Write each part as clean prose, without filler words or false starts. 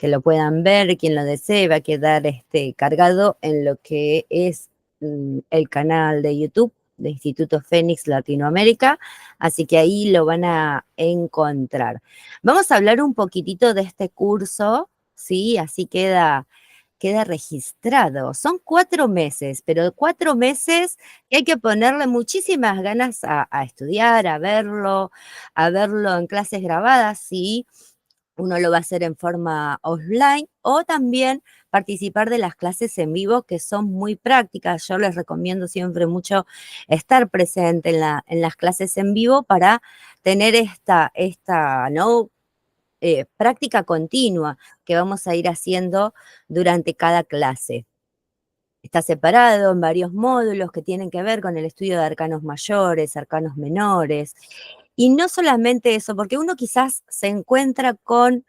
que lo puedan ver, quien lo desee, va a quedar cargado en lo que es el canal de YouTube de Instituto Fénix Latinoamérica, así que ahí lo van a encontrar. Vamos a hablar un poquitito de este curso, ¿sí? Así queda registrado. Son 4 meses, pero 4 meses que hay que ponerle muchísimas ganas a estudiar, a verlo en clases grabadas, sí. Uno lo va a hacer en forma offline o también participar de las clases en vivo que son muy prácticas. Yo les recomiendo siempre mucho estar presente en las clases en vivo para tener ¿no? Práctica continua que vamos a ir haciendo durante cada clase. Está separado en varios módulos que tienen que ver con el estudio de arcanos mayores, arcanos menores. Y no solamente eso, porque uno quizás se encuentra con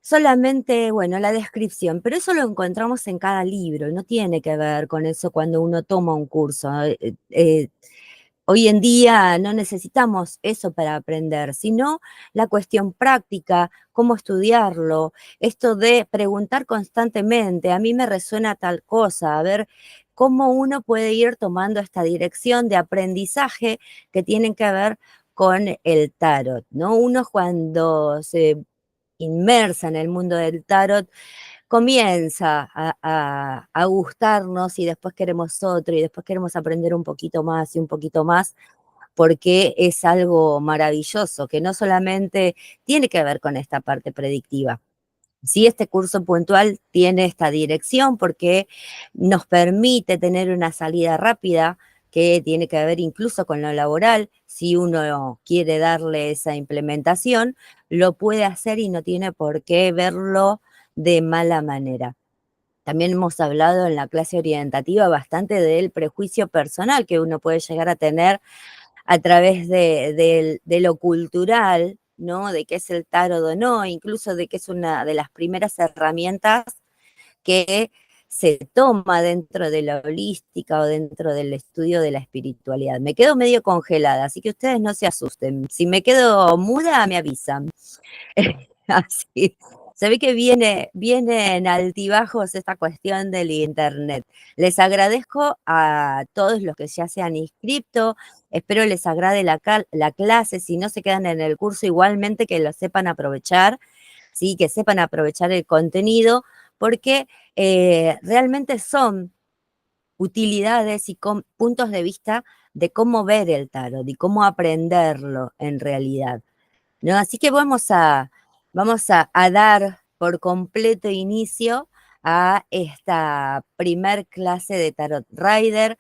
solamente, bueno, la descripción, pero eso lo encontramos en cada libro y no tiene que ver con eso cuando uno toma un curso. Hoy en día no necesitamos eso para aprender, sino la cuestión práctica, cómo estudiarlo, esto de preguntar constantemente, a mí me resuena tal cosa, a ver cómo uno puede ir tomando esta dirección de aprendizaje que tienen que ver con el tarot, ¿no? Uno cuando se inmersa en el mundo del tarot, comienza a gustarnos y después queremos otro y después queremos aprender un poquito más y un poquito más, porque es algo maravilloso que no solamente tiene que ver con esta parte predictiva. Sí, este curso puntual tiene esta dirección porque nos permite tener una salida rápida que tiene que ver incluso con lo laboral. Si uno quiere darle esa implementación, lo puede hacer y no tiene por qué verlo de mala manera. También hemos hablado en la clase orientativa bastante del prejuicio personal que uno puede llegar a tener a través de lo cultural, ¿no? De qué es el tarot o no, incluso de que es una de las primeras herramientas que se toma dentro de la holística o dentro del estudio de la espiritualidad. Me quedo medio congelada, así que ustedes no se asusten. Si me quedo muda, me avisan. Así. Se ve que viene en altibajos esta cuestión del internet. Les agradezco a todos los que ya se han inscrito. Espero les agrade la clase. Si no se quedan en el curso, igualmente que lo sepan aprovechar, ¿sí? Que sepan aprovechar el contenido, porque realmente son utilidades y puntos de vista de cómo ver el tarot y cómo aprenderlo en realidad, ¿no? Así que vamos a dar por completo inicio a esta primer clase de Tarot Rider.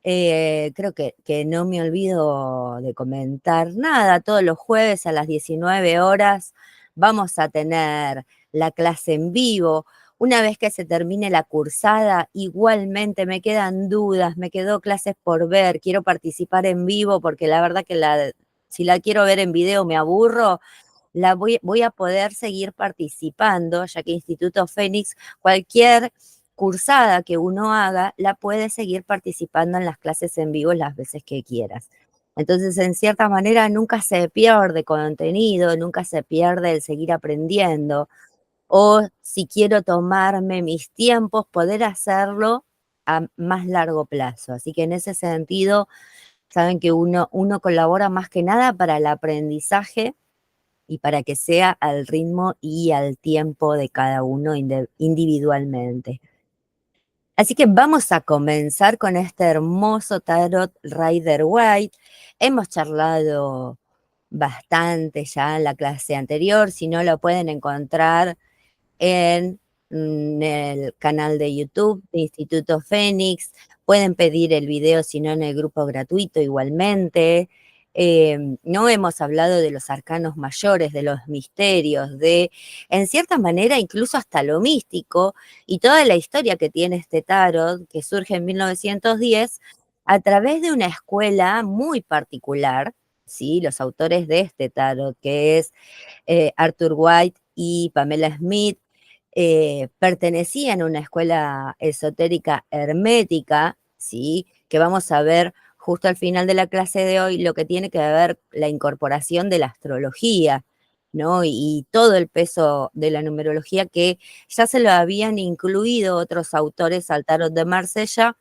Creo que no me olvido de comentar nada. Todos los jueves a las 19 horas vamos a tener la clase en vivo. Una vez que se termine la cursada, igualmente me quedan dudas, me quedó clases por ver, quiero participar en vivo porque la verdad que si la quiero ver en video me aburro, voy a poder seguir participando, ya que Instituto Fénix, cualquier cursada que uno haga, la puede seguir participando en las clases en vivo las veces que quieras. Entonces, en cierta manera, nunca se pierde contenido, nunca se pierde el seguir aprendiendo. O si quiero tomarme mis tiempos, poder hacerlo a más largo plazo. Así que en ese sentido, saben que uno colabora más que nada para el aprendizaje y para que sea al ritmo y al tiempo de cada uno individualmente. Así que vamos a comenzar con este hermoso tarot Rider White. Hemos charlado bastante ya en la clase anterior, si no lo pueden encontrar en el canal de YouTube de Instituto Fénix. Pueden pedir el video, si no en el grupo gratuito igualmente. No hemos hablado de los arcanos mayores, de los misterios, en cierta manera, incluso hasta lo místico y toda la historia que tiene este tarot, que surge en 1910, a través de una escuela muy particular, ¿sí? Los autores de este tarot, que es Arthur White y Pamela Smith, pertenecían a una escuela esotérica hermética, ¿sí? Que vamos a ver justo al final de la clase de hoy lo que tiene que ver la incorporación de la astrología ¿no? Y todo el peso de la numerología que ya se lo habían incluido otros autores al tarot de Marsella,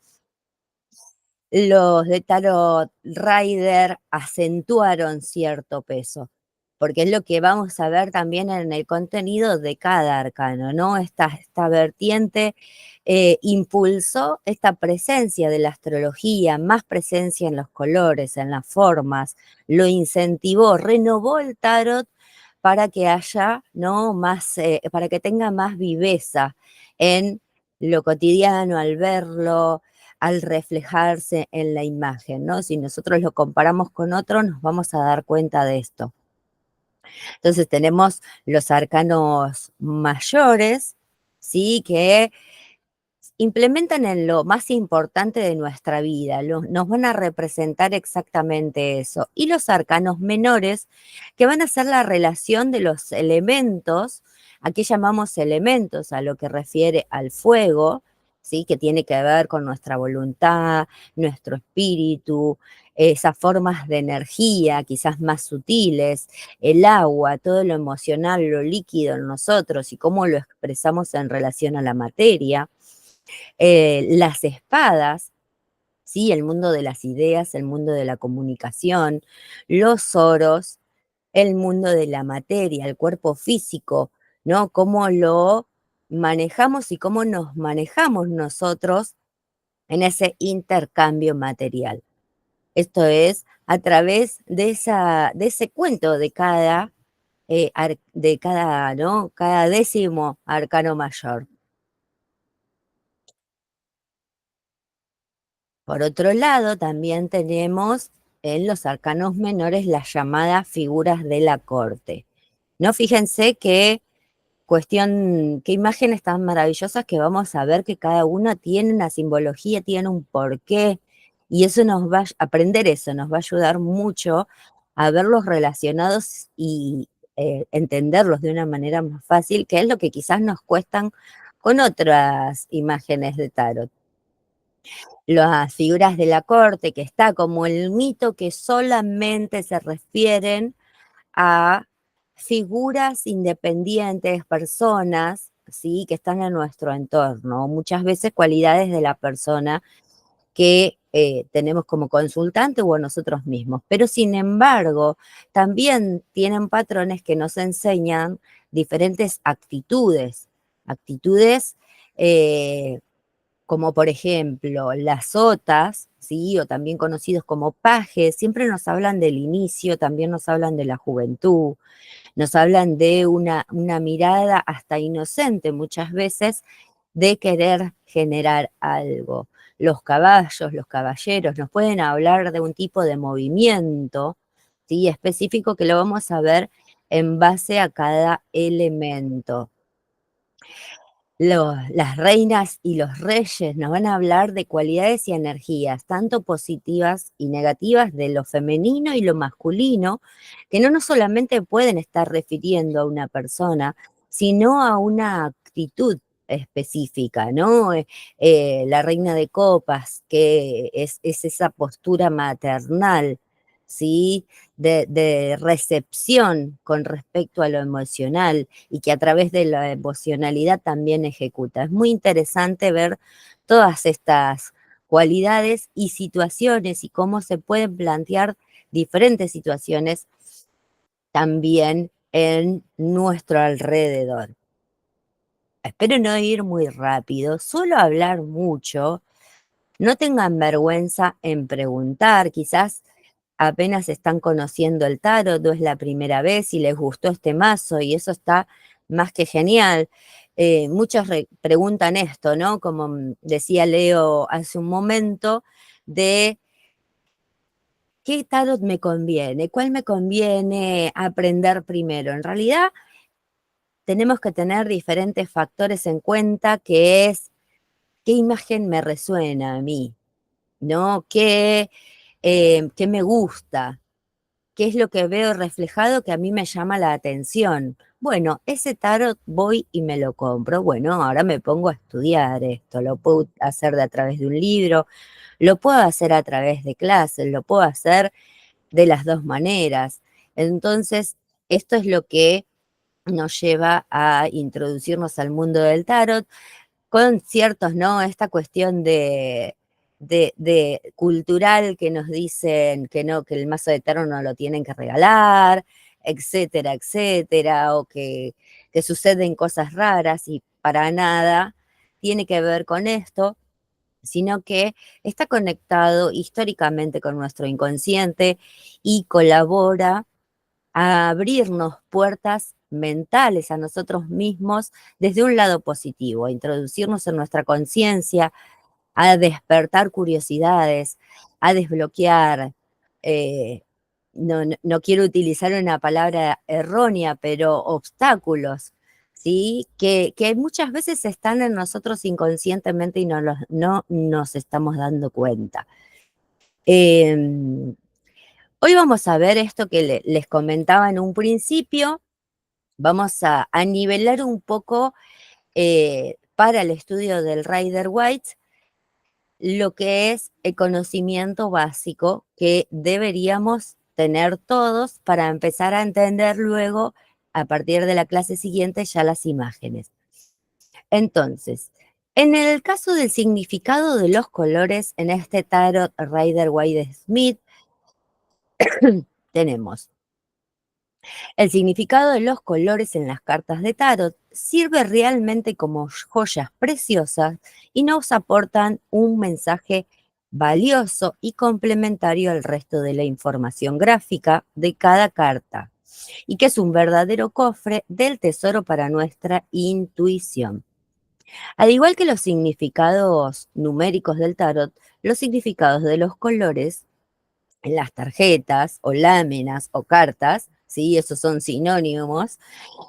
los de Tarot Rider acentuaron cierto peso, porque es lo que vamos a ver también en el contenido de cada arcano, ¿no? Esta vertiente impulsó esta presencia de la astrología, más presencia en los colores, en las formas, lo incentivó, renovó el tarot para que haya, ¿no? Más, para que tenga más viveza en lo cotidiano, al verlo, al reflejarse en la imagen, ¿no? Si nosotros lo comparamos con otro, nos vamos a dar cuenta de esto. Entonces tenemos los arcanos mayores, ¿sí? Que implementan en lo más importante de nuestra vida, nos van a representar exactamente eso. Y los arcanos menores, que van a ser la relación de los elementos, aquí llamamos elementos a lo que refiere al fuego, ¿sí? Que tiene que ver con nuestra voluntad, nuestro espíritu, esas formas de energía quizás más sutiles, el agua, todo lo emocional, lo líquido en nosotros y cómo lo expresamos en relación a la materia, las espadas, ¿sí? El mundo de las ideas, el mundo de la comunicación, los oros, el mundo de la materia, el cuerpo físico, ¿no? Cómo lo manejamos y cómo nos manejamos nosotros en ese intercambio material. Esto es a través de ese cuento de cada, ¿no? Cada décimo arcano mayor. Por otro lado, también tenemos en los arcanos menores las llamadas figuras de la corte. No, fíjense qué imágenes tan maravillosas que vamos a ver que cada una tiene una simbología, tiene un porqué, y eso aprender eso nos va a ayudar mucho a verlos relacionados y entenderlos de una manera más fácil, que es lo que quizás nos cuestan con otras imágenes de tarot. Las figuras de la corte, que está como el mito que solamente se refieren a figuras independientes, personas, ¿sí? Que están en nuestro entorno, muchas veces cualidades de la persona que tenemos como consultante o nosotros mismos. Pero sin embargo, también tienen patrones que nos enseñan diferentes actitudes, actitudes eh, como por ejemplo las sotas, ¿sí? O también conocidos como pajes, siempre nos hablan del inicio, también nos hablan de la juventud, nos hablan de una mirada hasta inocente muchas veces de querer generar algo. Los caballos, los caballeros, nos pueden hablar de un tipo de movimiento, ¿sí? Específico que lo vamos a ver en base a cada elemento. Las reinas y los reyes nos van a hablar de cualidades y energías, tanto positivas y negativas, de lo femenino y lo masculino, que no solamente pueden estar refiriendo a una persona, sino a una actitud específica, ¿no? La reina de copas, que es esa postura maternal, ¿sí? De recepción con respecto a lo emocional y que a través de la emocionalidad también ejecuta. Es muy interesante ver todas estas cualidades y situaciones y cómo se pueden plantear diferentes situaciones también en nuestro alrededor. Espero no ir muy rápido, solo hablar mucho. No tengan vergüenza en preguntar, quizás apenas están conociendo el tarot, o es la primera vez y les gustó este mazo y eso está más que genial. Muchos preguntan esto, ¿no? Como decía Leo hace un momento, de qué tarot me conviene, cuál me conviene aprender primero. En realidad tenemos que tener diferentes factores en cuenta, que es qué imagen me resuena a mí, ¿no? ¿Qué me gusta? ¿Qué es lo que veo reflejado que a mí me llama la atención? Bueno, ese tarot voy y me lo compro. Bueno, ahora me pongo a estudiar esto. Lo puedo hacer a través de un libro, lo puedo hacer a través de clases, lo puedo hacer de las dos maneras. Entonces, esto es lo que nos lleva a introducirnos al mundo del tarot con ciertos, ¿no? Esta cuestión de cultural que nos dicen que no, que el mazo de tarot no lo tienen que regalar, etcétera, etcétera, o que suceden cosas raras y para nada tiene que ver con esto, sino que está conectado históricamente con nuestro inconsciente y colabora a abrirnos puertas mentales a nosotros mismos desde un lado positivo, a introducirnos en nuestra conciencia, a despertar curiosidades, a desbloquear, eh, no quiero utilizar una palabra errónea, pero obstáculos, ¿sí? Que muchas veces están en nosotros inconscientemente y no nos estamos dando cuenta. Em, Hoy vamos a ver esto que les comentaba en un principio. Vamos a nivelar un poco para el estudio del Rider White lo que es el conocimiento básico que deberíamos tener todos para empezar a entender luego, a partir de la clase siguiente, ya las imágenes. Entonces, en el caso del significado de los colores en este tarot Rider Waite Smith, tenemos el significado de los colores en las cartas de tarot sirve realmente como joyas preciosas y nos aportan un mensaje valioso y complementario al resto de la información gráfica de cada carta, y que es un verdadero cofre del tesoro para nuestra intuición. Al igual que los significados numéricos del tarot, los significados de los colores en las tarjetas o láminas o cartas, ¿sí? Esos son sinónimos,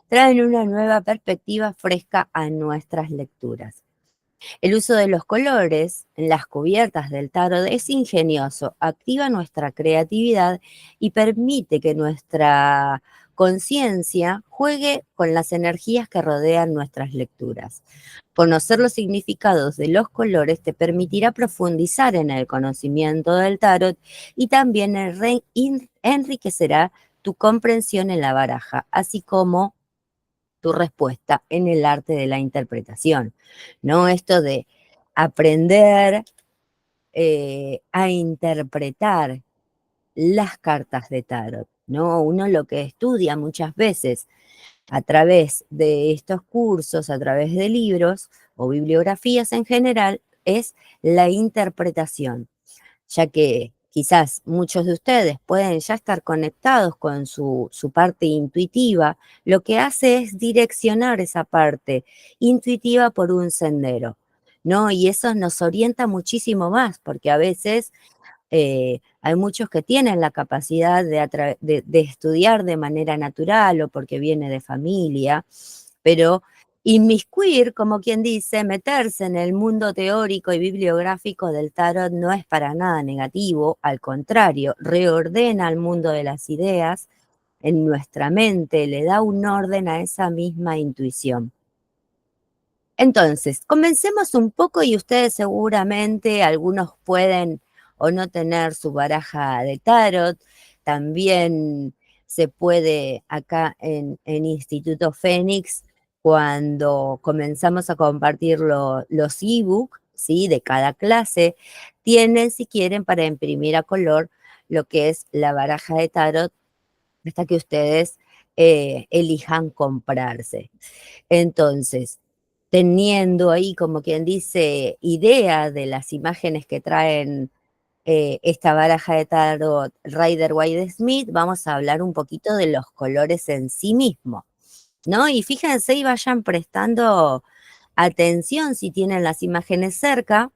traen una nueva perspectiva fresca a nuestras lecturas. El uso de los colores en las cubiertas del tarot es ingenioso, activa nuestra creatividad y permite que nuestra conciencia juegue con las energías que rodean nuestras lecturas. Conocer los significados de los colores te permitirá profundizar en el conocimiento del tarot y también enriquecerá tu comprensión en la baraja, así como tu respuesta en el arte de la interpretación, ¿no? Esto de aprender a interpretar las cartas de tarot, ¿no? Uno lo que estudia muchas veces a través de estos cursos, a través de libros o bibliografías en general, es la interpretación, ya que quizás muchos de ustedes pueden ya estar conectados con su parte intuitiva, lo que hace es direccionar esa parte intuitiva por un sendero, ¿no? Y eso nos orienta muchísimo más, porque a veces hay muchos que tienen la capacidad de estudiar de manera natural o porque viene de familia, pero inmiscuir, como quien dice, meterse en el mundo teórico y bibliográfico del tarot no es para nada negativo, al contrario, reordena el mundo de las ideas en nuestra mente, le da un orden a esa misma intuición. Entonces, comencemos un poco y ustedes seguramente, algunos pueden o no tener su baraja de tarot, también se puede acá en Instituto Fénix, cuando comenzamos a compartir los ebook, ¿sí? De cada clase, tienen, si quieren, para imprimir a color lo que es la baraja de tarot, hasta que ustedes elijan comprarse. Entonces, teniendo ahí, como quien dice, idea de las imágenes que traen esta baraja de tarot Rider Waite Smith, vamos a hablar un poquito de los colores en sí mismo, ¿no? Y fíjense y vayan prestando atención si tienen las imágenes cerca,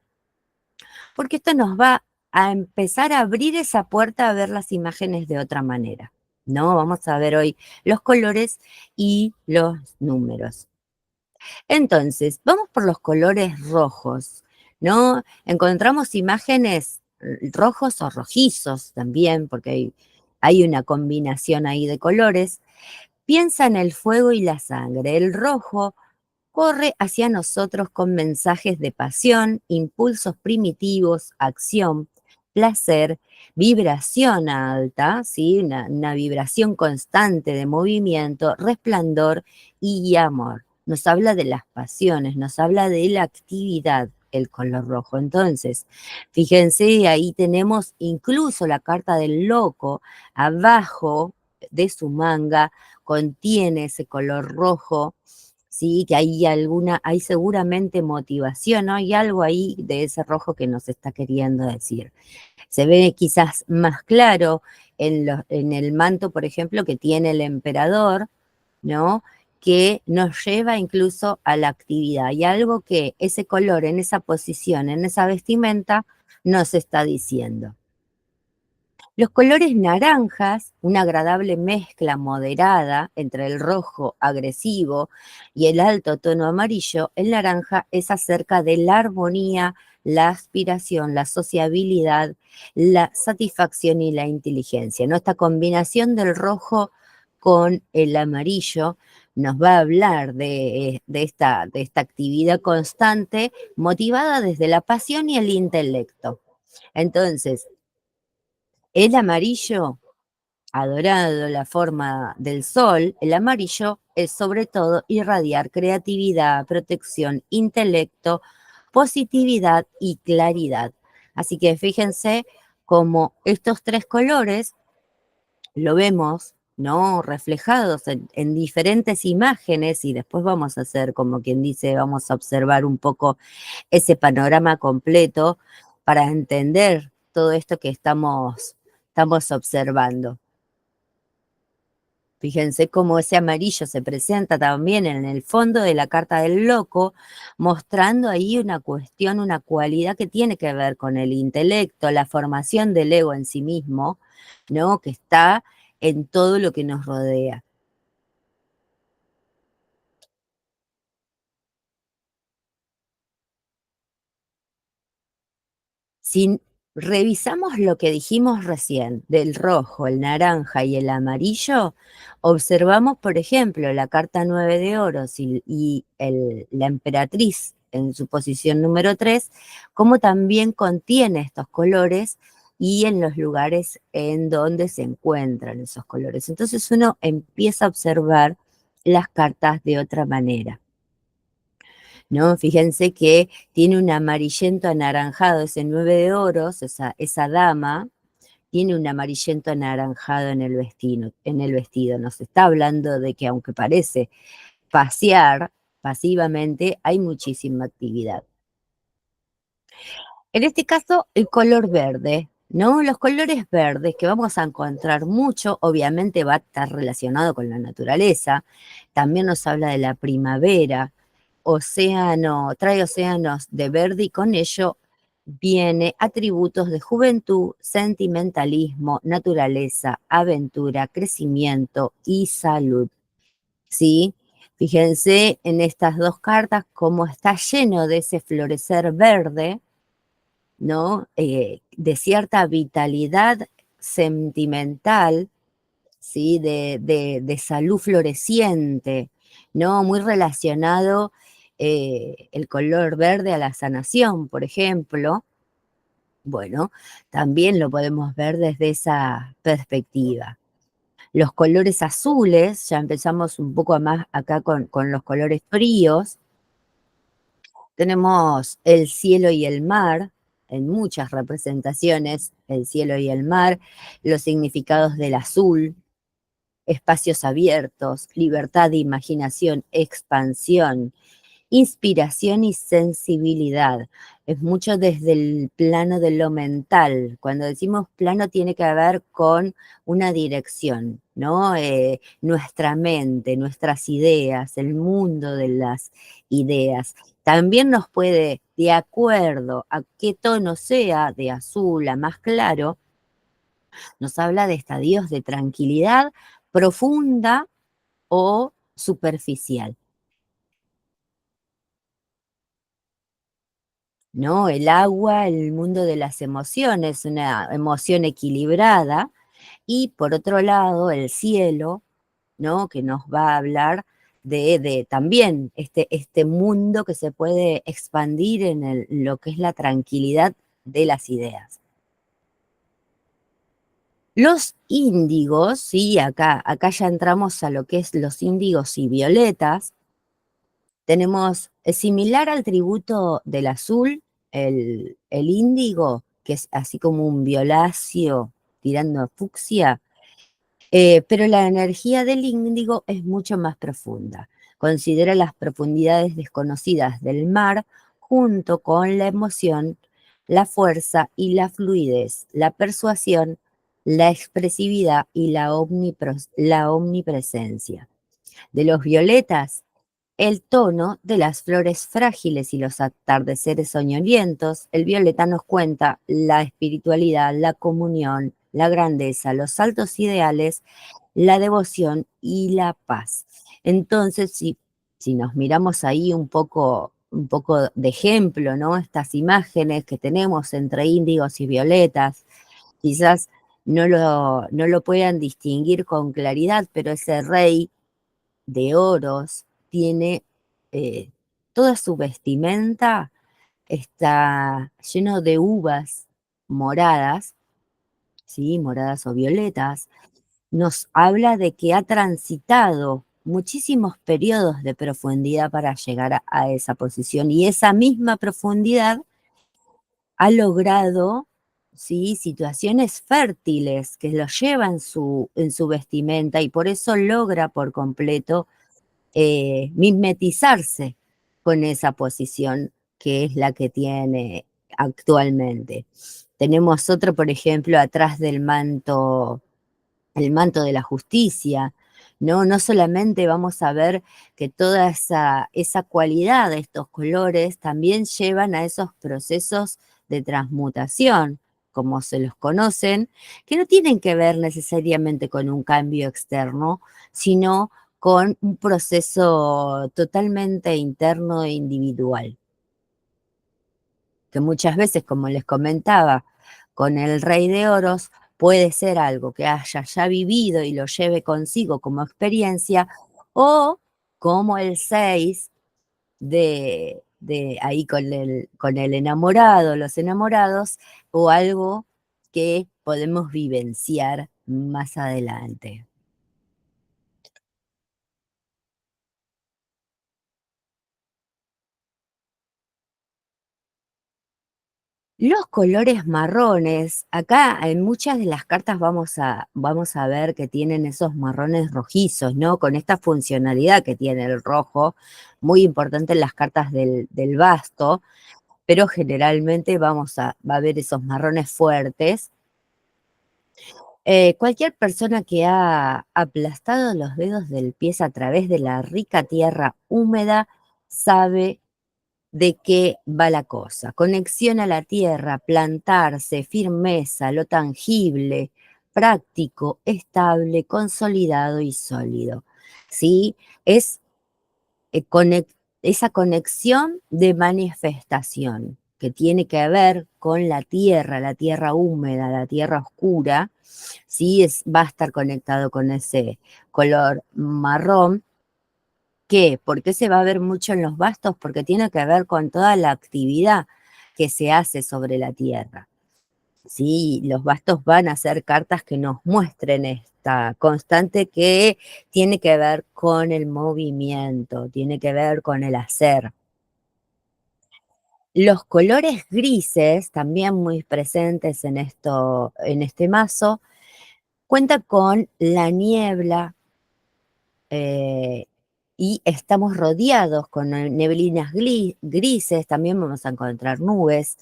porque esto nos va a empezar a abrir esa puerta a ver las imágenes de otra manera, ¿no? Vamos a ver hoy los colores y los números. Entonces, vamos por los colores rojos, ¿no? Encontramos imágenes rojos o rojizos también, porque hay una combinación ahí de colores. Piensa en el fuego y la sangre. El rojo corre hacia nosotros con mensajes de pasión, impulsos primitivos, acción. placer, vibración alta, ¿sí? Una vibración constante de movimiento, resplandor y amor. Nos habla de las pasiones, nos habla de la actividad, el color rojo. Entonces, fíjense, ahí tenemos incluso la carta del loco abajo de su manga, contiene ese color rojo, sí, que hay seguramente motivación, ¿no? Hay algo ahí de ese rojo que nos está queriendo decir. Se ve quizás más claro en el manto, por ejemplo, que tiene el emperador, ¿no? Que nos lleva incluso a la actividad. Y algo que ese color en esa posición, en esa vestimenta, nos está diciendo. Los colores naranjas, una agradable mezcla moderada entre el rojo agresivo y el alto tono amarillo, el naranja es acerca de la armonía, la aspiración, la sociabilidad, la satisfacción y la inteligencia, ¿no? Esta combinación del rojo con el amarillo nos va a hablar de esta actividad constante motivada desde la pasión y el intelecto. Entonces, el amarillo adorado, la forma del sol, el amarillo es sobre todo irradiar creatividad, protección, intelecto, positividad y claridad. Así que fíjense cómo estos tres colores lo vemos, ¿no? Reflejados en diferentes imágenes y después vamos a hacer, como quien dice, vamos a observar un poco ese panorama completo para entender todo esto que estamos observando. Fíjense cómo ese amarillo se presenta también en el fondo de la carta del loco, mostrando ahí una cuestión, una cualidad que tiene que ver con el intelecto, la formación del ego en sí mismo, ¿no? Que está en todo lo que nos rodea. Si revisamos lo que dijimos recién del rojo, el naranja y el amarillo, observamos, por ejemplo, la carta 9 de oros y la emperatriz en su posición número 3, como también contiene estos colores y en los lugares en donde se encuentran esos colores. Entonces uno empieza a observar las cartas de otra manera. ¿No? Fíjense que tiene un amarillento anaranjado, ese 9 de oros, esa dama, tiene un amarillento anaranjado en el vestido. Nos está hablando de que aunque parece pasear pasivamente, hay muchísima actividad. En este caso, el color verde, ¿no? Los colores verdes que vamos a encontrar mucho, obviamente va a estar relacionado con la naturaleza. También nos habla de la primavera, océano, trae océanos de verde y con ello viene atributos de juventud, sentimentalismo, naturaleza, aventura, crecimiento y salud, ¿sí? Fíjense en estas dos cartas cómo está lleno de ese florecer verde, ¿no? De cierta vitalidad sentimental, ¿sí? De salud floreciente, ¿no? Muy relacionado el color verde a la sanación, por ejemplo. Bueno, también lo podemos ver desde esa perspectiva. Los colores azules, ya empezamos un poco más acá con los colores fríos. Tenemos el cielo y el mar, en muchas representaciones, el cielo y el mar, los significados del azul, espacios abiertos, libertad de imaginación, expansión, inspiración y sensibilidad. Es mucho desde el plano de lo mental. Cuando decimos plano tiene que ver con una dirección, ¿no? Nuestra mente, nuestras ideas, el mundo de las ideas. También nos puede, de acuerdo a qué tono sea, de azul a más claro, nos habla de estadios de tranquilidad profunda o superficial. ¿No? El agua, el mundo de las emociones, una emoción equilibrada, y por otro lado, el cielo, ¿no? Que nos va a hablar de también este mundo que se puede expandir en lo que es la tranquilidad de las ideas. Los índigos, sí, acá ya entramos a lo que es los índigos y violetas. Tenemos, es similar al tributo del azul, el índigo, que es así como un violáceo tirando a fucsia, pero la energía del índigo es mucho más profunda. Considera las profundidades desconocidas del mar junto con la emoción, la fuerza y la fluidez, la persuasión, la expresividad y la omnipresencia. De los violetas, el tono de las flores frágiles y los atardeceres soñolientos, el violeta nos cuenta la espiritualidad, la comunión, la grandeza, los altos ideales, la devoción y la paz. Entonces, si nos miramos ahí un poco de ejemplo, ¿no? Estas imágenes que tenemos entre índigos y violetas, quizás no lo puedan distinguir con claridad, pero ese rey de oros tiene eh, toda su vestimenta está lleno de uvas moradas, ¿sí? Moradas o violetas, nos habla de que ha transitado muchísimos periodos de profundidad para llegar a esa posición y esa misma profundidad ha logrado, ¿sí? Situaciones fértiles que lo lleva en su vestimenta y por eso logra por completo mimetizarse con esa posición que es la que tiene actualmente. Tenemos otro, por ejemplo, atrás del manto, el manto de la justicia, ¿no? No solamente vamos a ver que toda esa cualidad de estos colores también llevan a esos procesos de transmutación, como se los conocen, que no tienen que ver necesariamente con un cambio externo, sino con un proceso totalmente interno e individual que muchas veces, como les comentaba, con el Rey de Oros puede ser algo que haya ya vivido y lo lleve consigo como experiencia, o como el 6 de ahí con el enamorado, los enamorados, o algo que podemos vivenciar más adelante. Los colores marrones, acá en muchas de las cartas vamos a ver que tienen esos marrones rojizos, ¿no? Con esta funcionalidad que tiene el rojo, muy importante en las cartas del basto, pero generalmente va a ver esos marrones fuertes. Cualquier persona que ha aplastado los dedos del pie a través de la rica tierra húmeda sabe de qué va la cosa. Conexión a la tierra, plantarse, firmeza, lo tangible, práctico, estable, consolidado y sólido. ¿Sí? Es esa conexión de manifestación que tiene que ver con la tierra húmeda, la tierra oscura, ¿sí? Va a estar conectado con ese color marrón. ¿Qué? ¿Por qué se va a ver mucho en los bastos? Porque tiene que ver con toda la actividad que se hace sobre la tierra. Sí, los bastos van a ser cartas que nos muestren esta constante que tiene que ver con el movimiento, tiene que ver con el hacer. Los colores grises, también muy presentes en este mazo, cuenta con la niebla, eh, y estamos rodeados con neblinas grises, también vamos a encontrar nubes.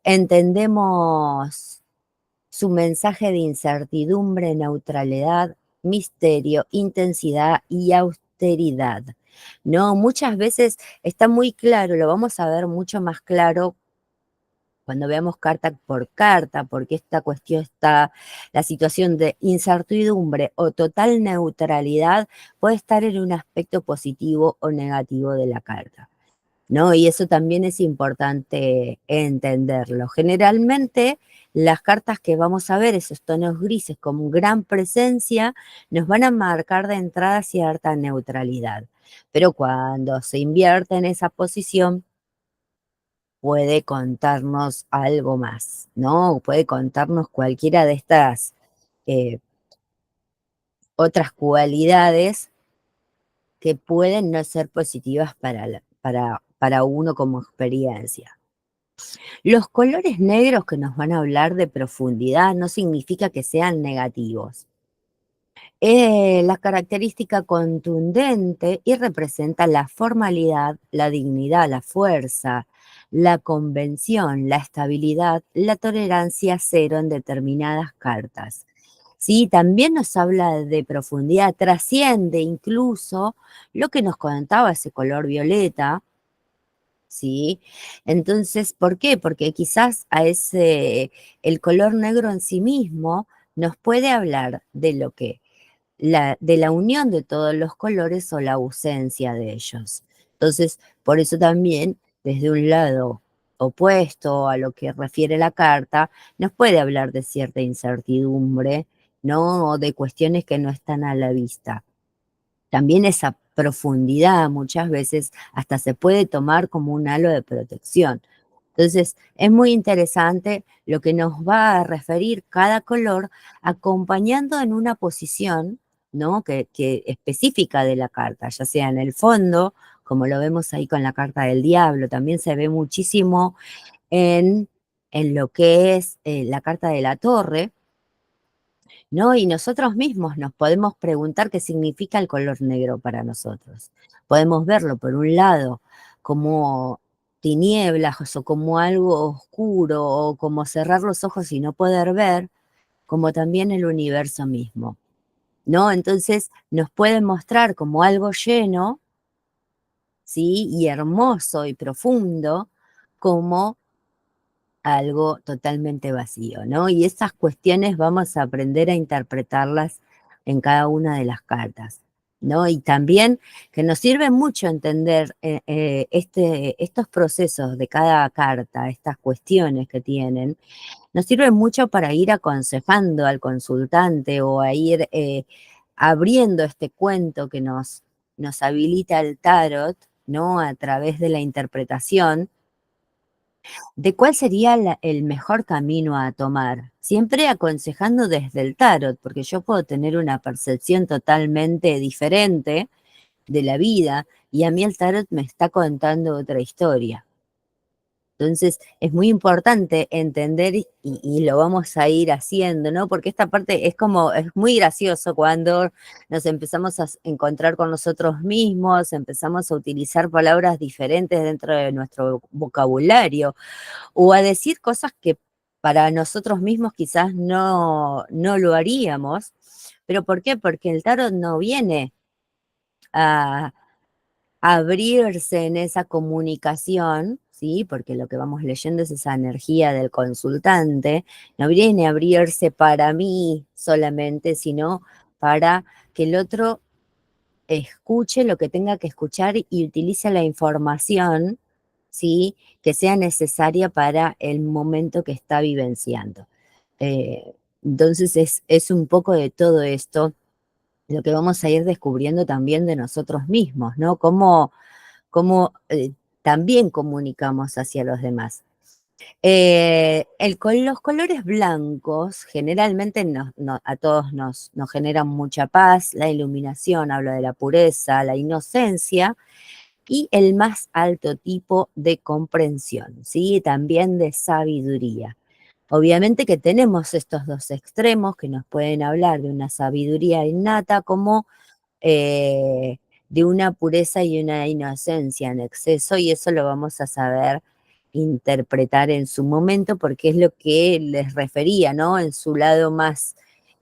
Entendemos su mensaje de incertidumbre, neutralidad, misterio, intensidad y austeridad. No, muchas veces está muy claro, lo vamos a ver mucho más claro cuando veamos carta por carta, porque esta cuestión está, la situación de incertidumbre o total neutralidad puede estar en un aspecto positivo o negativo de la carta, ¿no? Y eso también es importante entenderlo. Generalmente, las cartas que vamos a ver, esos tonos grises con gran presencia, nos van a marcar de entrada cierta neutralidad. Pero cuando se invierte en esa posición, puede contarnos algo más, ¿no? Puede contarnos cualquiera de estas. eh, otras cualidades que pueden no ser positivas para uno como experiencia. Los colores negros que nos van a hablar de profundidad no significa que sean negativos. La característica contundente y representa la formalidad, la dignidad, la fuerza, la convención, la estabilidad, la tolerancia cero en determinadas cartas. Sí, también nos habla de profundidad, trasciende incluso lo que nos contaba ese color violeta, ¿sí? Entonces, ¿por qué? Porque quizás el color negro en sí mismo nos puede hablar de lo que de la unión de todos los colores o la ausencia de ellos. Entonces, por eso también, desde un lado opuesto a lo que refiere la carta, nos puede hablar de cierta incertidumbre, ¿no? O de cuestiones que no están a la vista. También esa profundidad muchas veces hasta se puede tomar como un halo de protección. Entonces, es muy interesante lo que nos va a referir cada color acompañando en una posición, ¿no? Que específica de la carta, ya sea en el fondo, como lo vemos ahí con la carta del diablo, también se ve muchísimo en, en lo que es la carta de la torre, ¿no? Y nosotros mismos nos podemos preguntar qué significa el color negro para nosotros. Podemos verlo, por un lado, como tinieblas o como algo oscuro o como cerrar los ojos y no poder ver, como también el universo mismo, ¿no? Entonces nos puede mostrar como algo lleno, ¿sí? Y hermoso y profundo, como algo totalmente vacío, ¿no? Y esas cuestiones vamos a aprender a interpretarlas en cada una de las cartas, ¿no? Y también que nos sirve mucho entender estos procesos de cada carta, estas cuestiones que tienen, nos sirve mucho para ir aconsejando al consultante o a ir abriendo este cuento que nos habilita el tarot, ¿no? A través de la interpretación de cuál sería el mejor camino a tomar, siempre aconsejando desde el tarot, porque yo puedo tener una percepción totalmente diferente de la vida y a mí el tarot me está contando otra historia. Entonces es muy importante entender y lo vamos a ir haciendo, ¿no? Porque esta parte es muy gracioso cuando nos empezamos a encontrar con nosotros mismos, empezamos a utilizar palabras diferentes dentro de nuestro vocabulario o a decir cosas que para nosotros mismos quizás no lo haríamos. ¿Pero por qué? Porque el tarot no viene a abrirse en esa comunicación, ¿sí? Porque lo que vamos leyendo es esa energía del consultante, no viene a abrirse para mí solamente, sino para que el otro escuche lo que tenga que escuchar y utilice la información, ¿sí? Que sea necesaria para el momento que está vivenciando. Entonces es un poco de todo esto lo que vamos a ir descubriendo también de nosotros mismos, ¿no? Cómo también comunicamos hacia los demás. Los colores blancos generalmente a todos nos generan mucha paz, la iluminación, habla de la pureza, la inocencia y el más alto tipo de comprensión, ¿sí? También de sabiduría. Obviamente que tenemos estos dos extremos que nos pueden hablar de una sabiduría innata como eh, de una pureza y una inocencia en exceso, y eso lo vamos a saber interpretar en su momento, porque es lo que les refería, ¿no? En su lado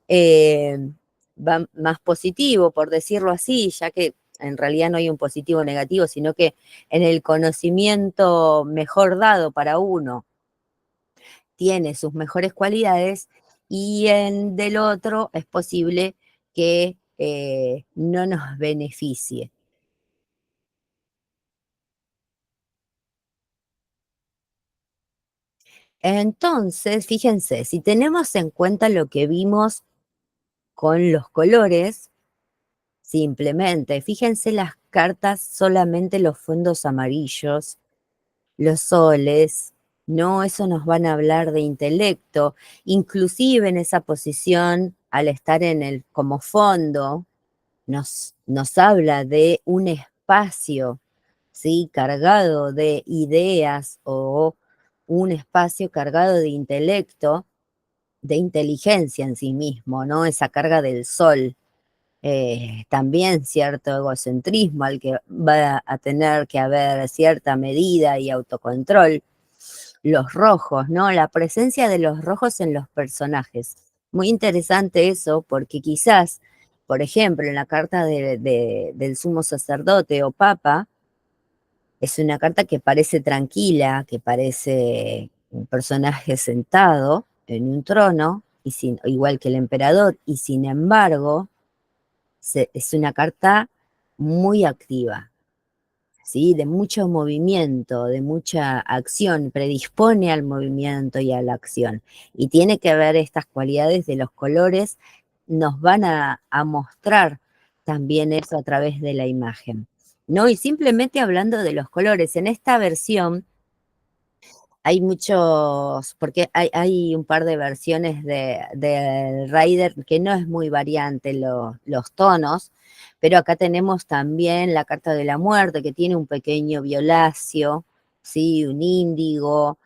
eh, más positivo, por decirlo así, ya que en realidad no hay un positivo o negativo, sino que en el conocimiento mejor dado para uno tiene sus mejores cualidades y en del otro es posible que no nos beneficie. Entonces, fíjense, si tenemos en cuenta lo que vimos con los colores, simplemente, fíjense las cartas, solamente los fondos amarillos, los soles, no, eso nos van a hablar de intelecto, inclusive en esa posición al estar en el como fondo, nos habla de un espacio, ¿sí? Cargado de ideas o un espacio cargado de intelecto, de inteligencia en sí mismo, ¿no? Esa carga del sol. También cierto egocentrismo al que va a tener que haber cierta medida y autocontrol. Los rojos, ¿no? La presencia de los rojos en los personajes. Muy interesante eso, porque quizás, por ejemplo, en la carta del sumo sacerdote o papa, es una carta que parece tranquila, que parece un personaje sentado en un trono, igual que el emperador, y sin embargo, es una carta muy activa, ¿sí? De mucho movimiento, de mucha acción, predispone al movimiento y a la acción. Y tiene que ver estas cualidades de los colores, nos van a mostrar también eso a través de la imagen, ¿no? Y simplemente hablando de los colores, en esta versión hay muchos, porque hay un par de versiones de Rider que no es muy variante los tonos, pero acá tenemos también la carta de la muerte, que tiene un pequeño violáceo, ¿sí? Un índigo,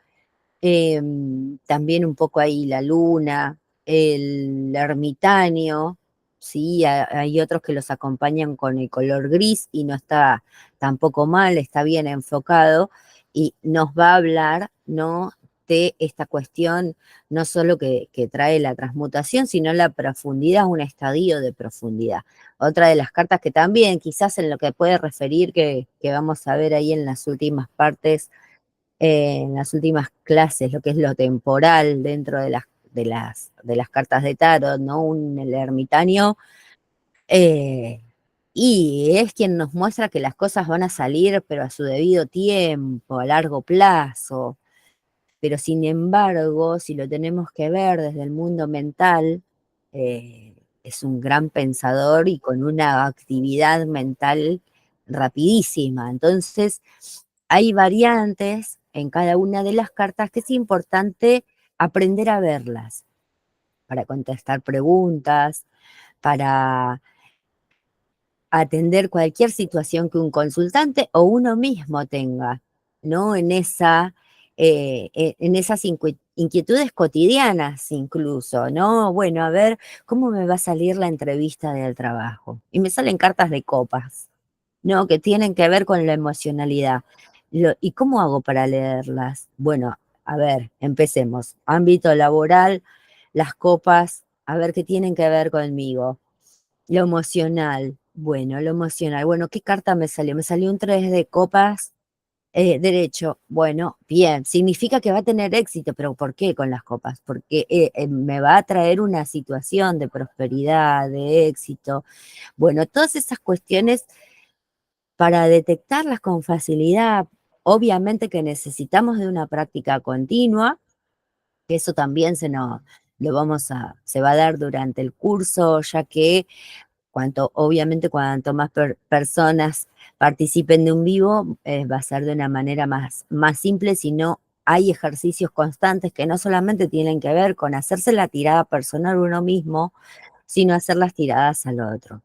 también un poco ahí la luna, el ermitaño, ¿sí? Hay otros que los acompañan con el color gris y no está tampoco mal, está bien enfocado y nos va a hablar, ¿no? De esta cuestión, no solo que trae la transmutación, sino la profundidad, un estadio de profundidad. Otra de las cartas que también, quizás en lo que puede referir, que vamos a ver ahí en las últimas partes, en las últimas clases, lo que es lo temporal dentro de las cartas de tarot, ¿no? El ermitaño, eh, y es quien nos muestra que las cosas van a salir, pero a su debido tiempo, a largo plazo. Pero sin embargo, si lo tenemos que ver desde el mundo mental, es un gran pensador y con una actividad mental rapidísima. Entonces, hay variantes en cada una de las cartas que es importante aprender a verlas para contestar preguntas, para atender cualquier situación que un consultante o uno mismo tenga, ¿no? En esas inquietudes cotidianas incluso, ¿no? Bueno, a ver, ¿cómo me va a salir la entrevista del trabajo? Y me salen cartas de copas, ¿no? Que tienen que ver con la emocionalidad. ¿Y cómo hago para leerlas? Bueno, a ver, empecemos. Ámbito laboral, las copas, a ver qué tienen que ver conmigo. Lo emocional, bueno, ¿qué carta me salió? Me salió un 3 de copas, derecho. Bueno, bien, significa que va a tener éxito, pero ¿por qué con las copas? Porque me va a traer una situación de prosperidad, de éxito. Bueno, todas esas cuestiones para detectarlas con facilidad, obviamente que necesitamos de una práctica continua, que eso también se va a dar durante el curso, ya que obviamente, cuanto más personas participen de un vivo, va a ser de una manera más simple, sino hay ejercicios constantes que no solamente tienen que ver con hacerse la tirada personal uno mismo, sino hacer las tiradas al otro,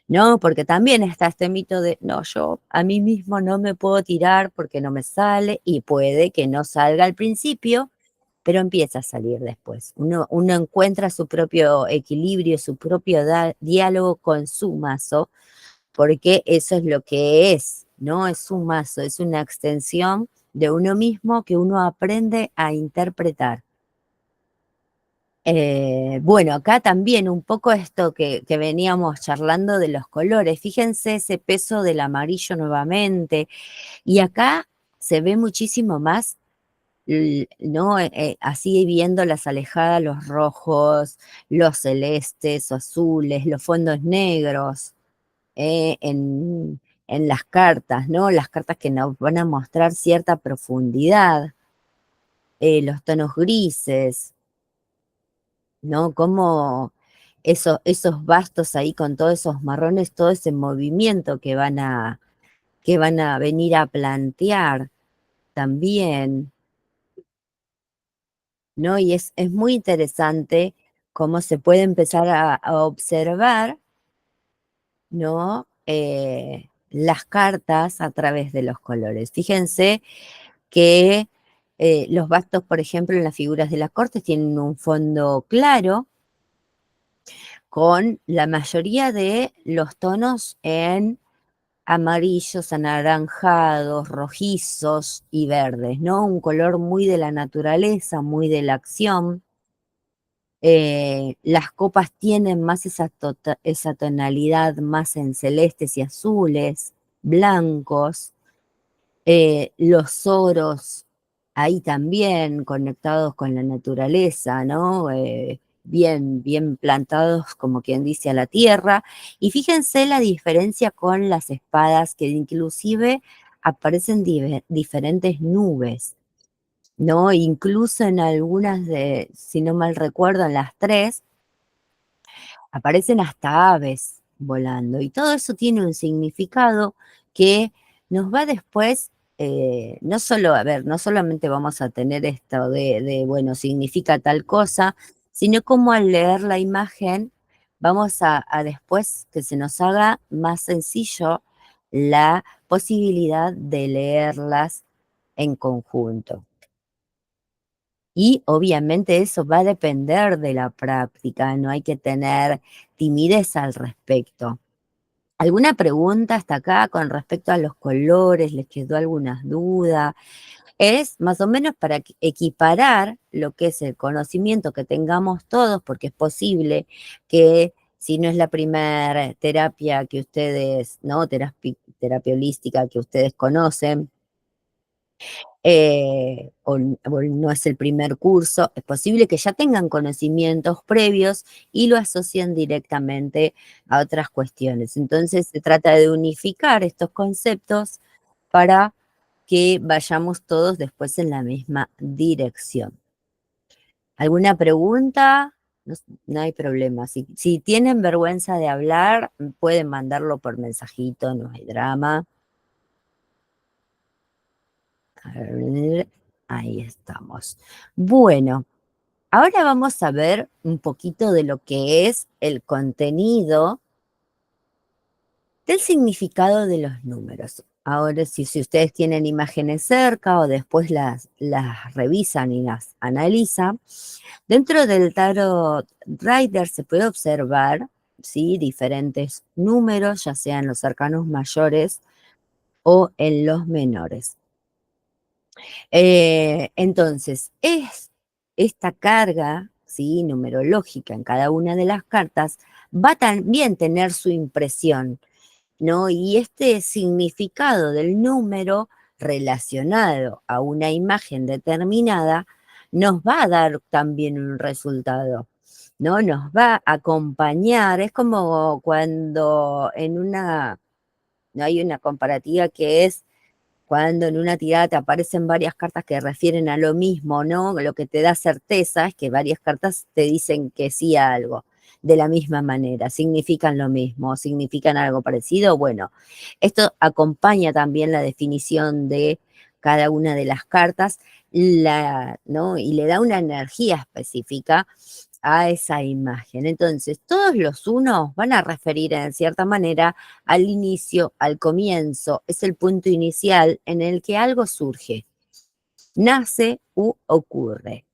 ¿no? Porque también está este mito de, no, yo a mí mismo no me puedo tirar porque no me sale y puede que no salga al principio, pero empieza a salir después. Uno encuentra su propio equilibrio, su propio diálogo con su mazo, porque eso es lo que es, ¿no? Es un mazo, es una extensión de uno mismo que uno aprende a interpretar. Bueno, acá también un poco esto que veníamos charlando de los colores, fíjense ese peso del amarillo nuevamente, y acá se ve muchísimo más ¿no? Así viendo las alejadas, los rojos, los celestes, azules, los fondos negros, en las cartas, ¿no? Las cartas que nos van a mostrar cierta profundidad, los tonos grises, ¿no? Como esos bastos ahí con todos esos marrones, todo ese movimiento que van a venir a plantear también, ¿no? Y es muy interesante cómo se puede empezar a observar, ¿no? Las cartas a través de los colores. Fíjense que los bastos, por ejemplo, en las figuras de las cortes tienen un fondo claro con la mayoría de los tonos en amarillos, anaranjados, rojizos y verdes, ¿no? Un color muy de la naturaleza, muy de la acción. Las copas tienen más esa tonalidad más en celestes y azules, blancos. Los oros ahí también conectados con la naturaleza, ¿no? Bien plantados, como quien dice, a la tierra. Y fíjense la diferencia con las espadas, que inclusive aparecen diferentes nubes, ¿no? Incluso en algunas de, si no mal recuerdo, en las tres, aparecen hasta aves volando y todo eso tiene un significado que nos va después, no solo, a ver, no solamente vamos a tener esto bueno, significa tal cosa, sino como al leer la imagen vamos a después que se nos haga más sencillo la posibilidad de leerlas en conjunto. Y obviamente eso va a depender de la práctica, no hay que tener timidez al respecto. ¿Alguna pregunta hasta acá con respecto a los colores? ¿Les quedó alguna duda? Es más o menos para equiparar lo que es el conocimiento que tengamos todos, porque es posible que si no es la primera terapia que ustedes, ¿no? Terapia holística que ustedes conocen, o no es el primer curso, es posible que ya tengan conocimientos previos y lo asocian directamente a otras cuestiones. Entonces se trata de unificar estos conceptos para que vayamos todos después en la misma dirección. ¿Alguna pregunta? No hay problema. Si tienen vergüenza de hablar, pueden mandarlo por mensajito, no hay drama. A ver, ahí estamos. Bueno, ahora vamos a ver un poquito de lo que es el contenido del significado de los números. Ahora, si ustedes tienen imágenes cerca o después las revisan y las analizan, dentro del Tarot Rider se puede observar, ¿sí? Diferentes números, ya sean los arcanos mayores o en los menores. Entonces, esta carga, ¿sí? Numerológica en cada una de las cartas va a también tener su impresión, ¿no? Y este significado del número relacionado a una imagen determinada nos va a dar también un resultado, ¿no? Nos va a acompañar. Es como cuando no hay una comparativa que es cuando en una tirada te aparecen varias cartas que refieren a lo mismo, ¿no? Lo que te da certeza es que varias cartas te dicen que sí a algo, de la misma manera, significan lo mismo, significan algo parecido. Bueno, esto acompaña también la definición de cada una de las cartas, ¿no? Y le da una energía específica a esa imagen. Entonces, todos los unos van a referir en cierta manera al inicio, al comienzo, es el punto inicial en el que algo surge, nace u ocurre.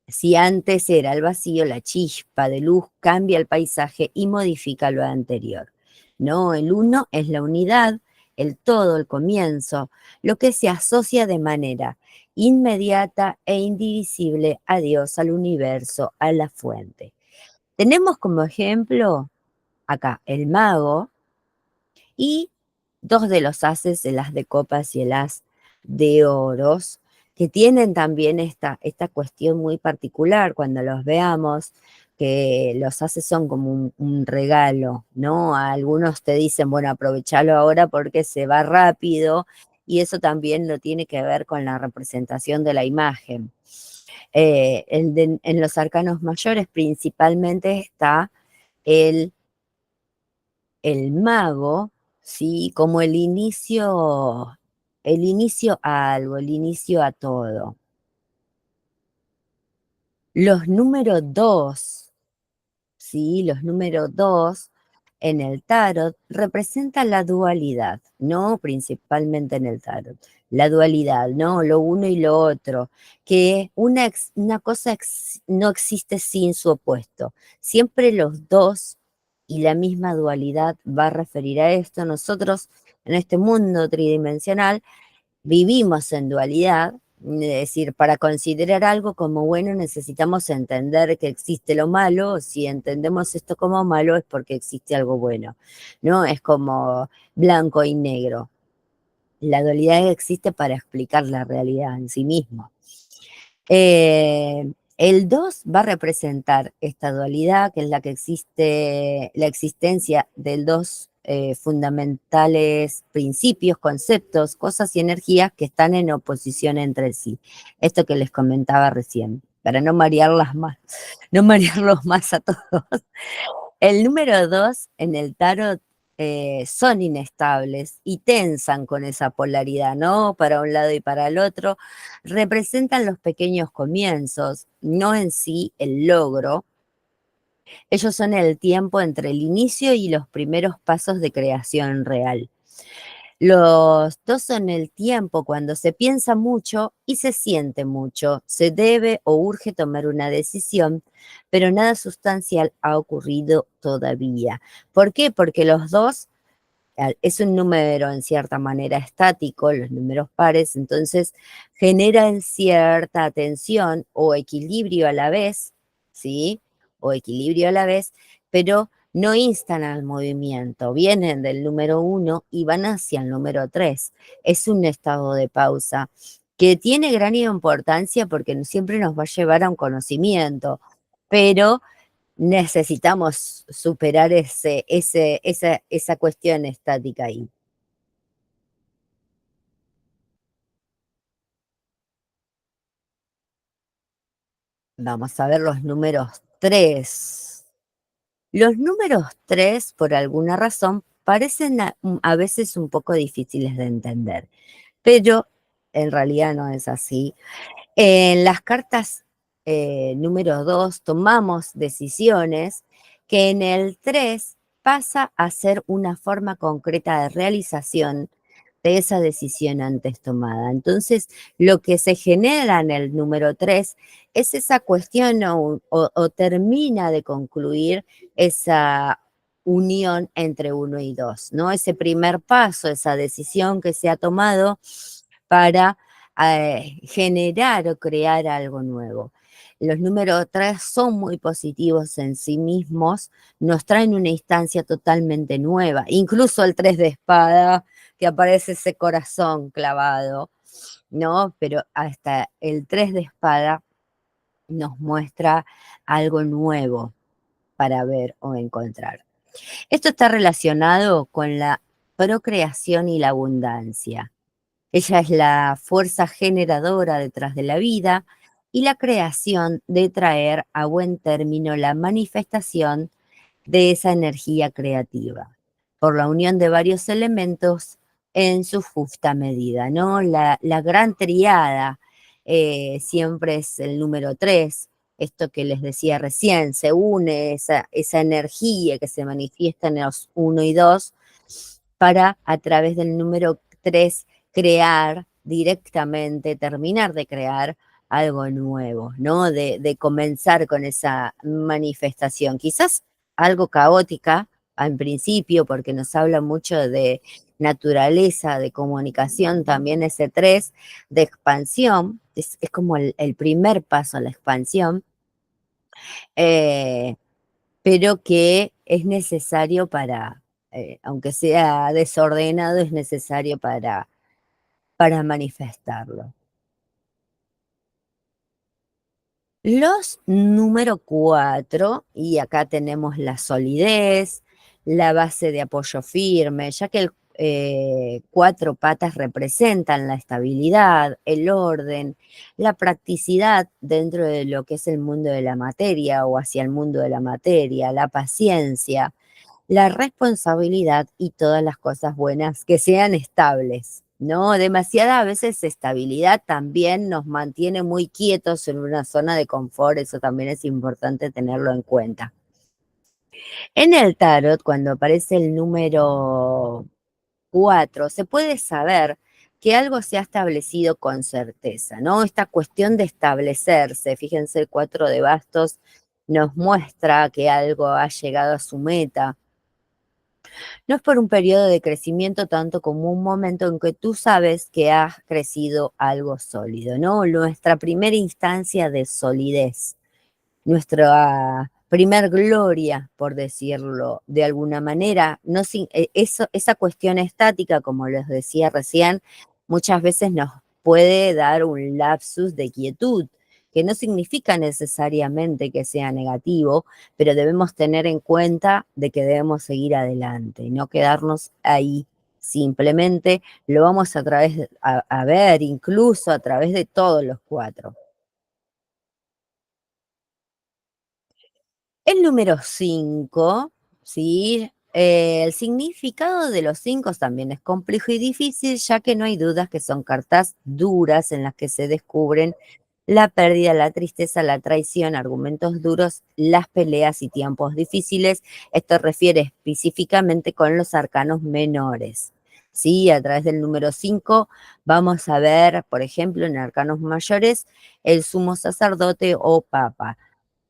Si antes era el vacío, la chispa de luz cambia el paisaje y modifica lo anterior. No, el uno es la unidad, el todo, el comienzo, lo que se asocia de manera inmediata e indivisible a Dios, al universo, a la fuente. Tenemos como ejemplo acá el mago, y dos de los ases, el as de copas y el as de oros, que tienen también esta cuestión muy particular cuando los veamos, que los ases son como un regalo, ¿no? Algunos te dicen, bueno, aprovechalo ahora porque se va rápido, y eso también lo tiene que ver con la representación de la imagen. En los arcanos mayores principalmente está el el mago, ¿sí? Como el inicio a algo, el inicio a todo. Los números 2 ¿sí? Los números 2 en el tarot representan la dualidad, ¿no? Principalmente en el tarot. La dualidad, ¿no? Lo uno y lo otro, que una cosa no existe sin su opuesto. Siempre los dos y la misma dualidad va a referir a esto. Nosotros en este mundo tridimensional vivimos en dualidad, es decir, para considerar algo como bueno necesitamos entender que existe lo malo, si entendemos esto como malo es porque existe algo bueno, ¿no? Es como blanco y negro. La dualidad existe para explicar la realidad en sí mismo. El 2 va a representar esta dualidad, que es la que existe, la existencia de dos fundamentales principios, conceptos, cosas y energías que están en oposición entre sí. Esto que les comentaba recién, para no marearlas más, no marearlos más a todos. El número 2 en el tarot son inestables y tensan con esa polaridad, ¿no? Para un lado y para el otro. Representan los pequeños comienzos, no en sí el logro. Ellos son el tiempo entre el inicio y los primeros pasos de creación real. Los dos son el tiempo cuando se piensa mucho y se siente mucho, se debe o urge tomar una decisión, pero nada sustancial ha ocurrido todavía. ¿Por qué? Porque los dos es un número en cierta manera estático, los números pares, entonces generan cierta tensión o equilibrio a la vez, ¿sí? O equilibrio a la vez, pero no instan al movimiento, vienen del número uno y van hacia el número 3. Es un estado de pausa que tiene gran importancia porque siempre nos va a llevar a un conocimiento, pero necesitamos superar esa cuestión estática ahí. Vamos a ver los números 3. Los números 3, por alguna razón, parecen a veces un poco difíciles de entender, pero en realidad no es así. En las cartas número 2 tomamos decisiones que en el 3 pasa a ser una forma concreta de realización de esa decisión antes tomada. Entonces, lo que se genera en el número 3 es esa cuestión o termina de concluir esa unión entre uno y dos, ¿no? Ese primer paso, esa decisión que se ha tomado para generar o crear algo nuevo. Los números 3 son muy positivos en sí mismos, nos traen una instancia totalmente nueva, incluso el 3 de espada, que aparece ese corazón clavado, ¿no? Pero hasta el 3 de espada nos muestra algo nuevo para ver o encontrar. Esto está relacionado con la procreación y la abundancia. Ella es la fuerza generadora detrás de la vida y la creación de traer a buen término la manifestación de esa energía creativa, por la unión de varios elementos en su justa medida, ¿no? La gran triada siempre es el número 3, esto que les decía recién, se une esa energía que se manifiesta en los uno y 2 para a través del número 3 crear directamente, terminar de crear algo nuevo, ¿no? De comenzar con esa manifestación. Quizás algo caótica en principio, porque nos habla mucho de naturaleza, de comunicación, también ese 3 de expansión, es como el primer paso a la expansión, eh, pero que es necesario para, aunque sea desordenado, es necesario para manifestarlo. Los número 4, y acá tenemos la solidez, la base de apoyo firme, ya que el 4 patas representan la estabilidad, el orden, la practicidad dentro de lo que es el mundo de la materia o hacia el mundo de la materia, la paciencia, la responsabilidad y todas las cosas buenas que sean estables, ¿no? Demasiada a veces estabilidad también nos mantiene muy quietos en una zona de confort, eso también es importante tenerlo en cuenta. En el tarot, cuando aparece el número 4, se puede saber que algo se ha establecido con certeza, ¿no? Esta cuestión de establecerse, fíjense, el 4 de bastos nos muestra que algo ha llegado a su meta. No es por un periodo de crecimiento tanto como un momento en que tú sabes que has crecido algo sólido, ¿no? Nuestra primera instancia de solidez, nuestra primer gloria, por decirlo de alguna manera. No, esa cuestión estática, como les decía recién, muchas veces nos puede dar un lapsus de quietud, que no significa necesariamente que sea negativo, pero debemos tener en cuenta de que debemos seguir adelante y no quedarnos ahí. Simplemente lo vamos a ver incluso a través de todos los cuatro. El número 5, ¿sí? El significado de los 5 también es complejo y difícil, ya que no hay dudas que son cartas duras en las que se descubren la pérdida, la tristeza, la traición, argumentos duros, las peleas y tiempos difíciles. Esto refiere específicamente con los arcanos menores. Sí, a través del número 5 vamos a ver, por ejemplo, en arcanos mayores, el sumo sacerdote o papa.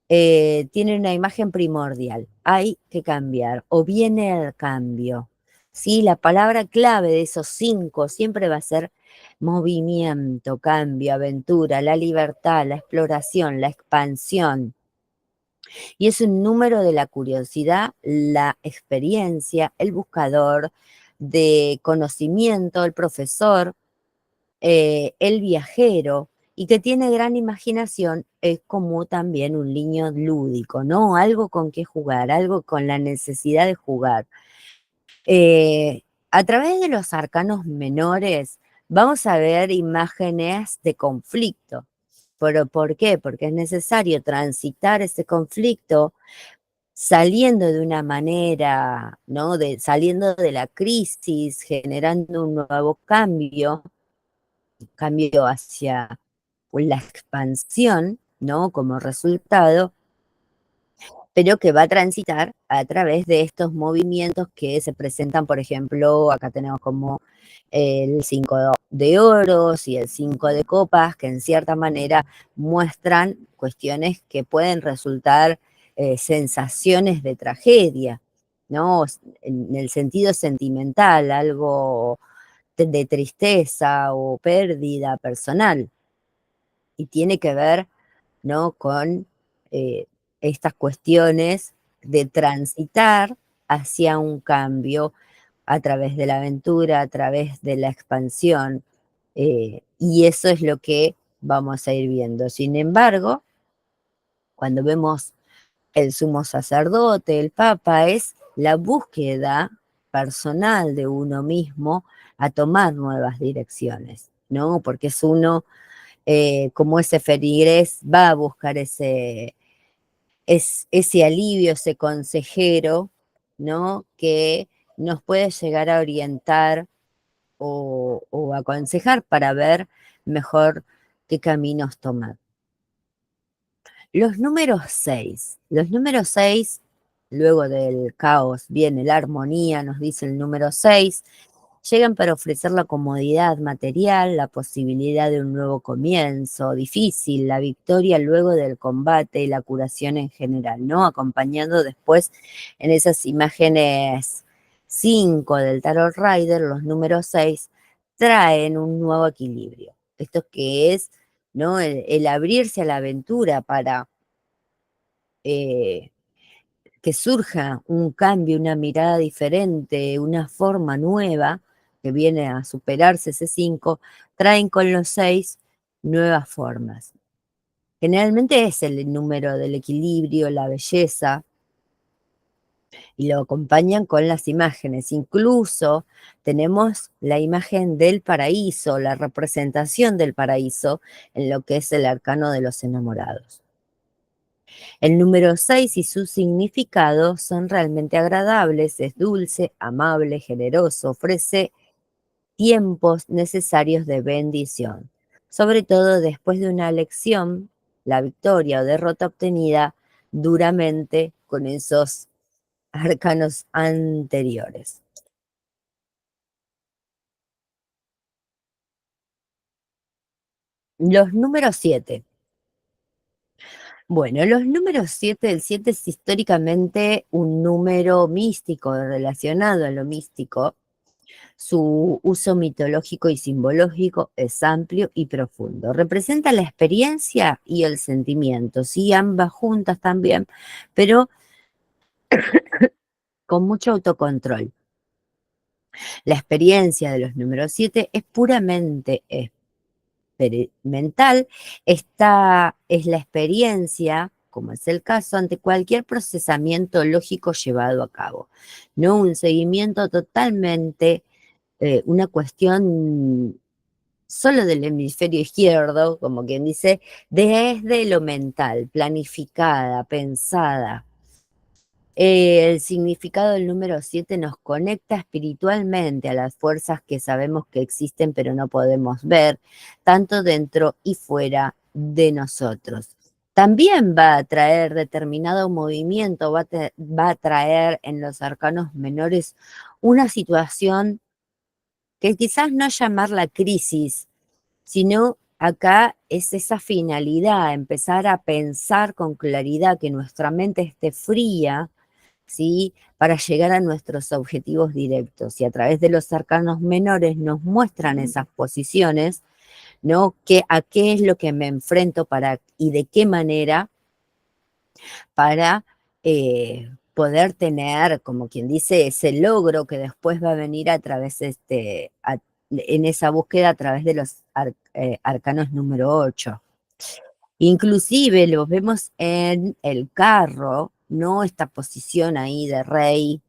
Tiene una imagen primordial, hay que cambiar o viene el cambio. ¿Sí? La palabra clave de esos 5 siempre va a ser movimiento, cambio, aventura, la libertad, la exploración, la expansión. Y es un número de la curiosidad, la experiencia, el buscador de conocimiento, el profesor, el viajero, y que tiene gran imaginación, es como también un niño lúdico, ¿no? Algo con que jugar, algo con la necesidad de jugar. A través de los arcanos menores vamos a ver imágenes de conflicto. ¿Pero por qué? Porque es necesario transitar ese conflicto saliendo de una manera, ¿no? Saliendo de la crisis, generando un nuevo cambio hacia la expansión, ¿no? Como resultado, pero que va a transitar a través de estos movimientos que se presentan, por ejemplo, acá tenemos como el 5 de oros y el 5 de copas, que en cierta manera muestran cuestiones que pueden resultar sensaciones de tragedia, ¿no? En el sentido sentimental, algo de tristeza o pérdida personal, y tiene que ver, ¿no? Con eh, estas cuestiones de transitar hacia un cambio a través de la aventura, a través de la expansión, y eso es lo que vamos a ir viendo. Sin embargo, cuando vemos el sumo sacerdote, el papa, es la búsqueda personal de uno mismo a tomar nuevas direcciones, ¿no? Porque es uno, como ese feligrés, va a buscar ese alivio, ese consejero, ¿no? Que nos puede llegar a orientar o aconsejar para ver mejor qué caminos tomar. Los números 6, luego del caos viene la armonía, nos dice el número 6. Llegan para ofrecer la comodidad material, la posibilidad de un nuevo comienzo difícil, la victoria luego del combate y la curación en general, ¿no? Acompañando después en esas imágenes 5 del Tarot Rider, los números 6 traen un nuevo equilibrio. Esto que es, ¿no? El abrirse a la aventura para eh, que surja un cambio, una mirada diferente, una forma nueva que viene a superarse ese 5, traen con los 6 nuevas formas. Generalmente es el número del equilibrio, la belleza, y lo acompañan con las imágenes. Incluso tenemos la imagen del paraíso, la representación del paraíso en lo que es el arcano de los enamorados. El número 6 y su significado son realmente agradables, es dulce, amable, generoso, ofrece tiempos necesarios de bendición, sobre todo después de una lección, la victoria o derrota obtenida duramente con esos arcanos anteriores. Los números 7. Bueno, los números 7, el 7 es históricamente un número místico, relacionado a lo místico. Su uso mitológico y simbológico es amplio y profundo. Representa la experiencia y el sentimiento, sí, ambas juntas también, pero con mucho autocontrol. La experiencia de los números 7 es puramente experimental. Esta es la experiencia, como es el caso, ante cualquier procesamiento lógico llevado a cabo, no un seguimiento totalmente, una cuestión solo del hemisferio izquierdo, como quien dice, desde lo mental, planificada, pensada. El significado del número 7 nos conecta espiritualmente a las fuerzas que sabemos que existen pero no podemos ver, tanto dentro y fuera de nosotros. También va a traer determinado movimiento, va a traer en los arcanos menores una situación que quizás no llamarla crisis, sino acá es esa finalidad, empezar a pensar con claridad, que nuestra mente esté fría, ¿sí? Para llegar a nuestros objetivos directos. Y a través de los arcanos menores nos muestran esas posiciones, ¿no? A qué es lo que me enfrento para, y de qué manera para poder tener, como quien dice, ese logro que después va a venir a través, en esa búsqueda a través de los arcanos número 8. Inclusive los vemos en el carro, ¿no? Esta posición ahí de rey,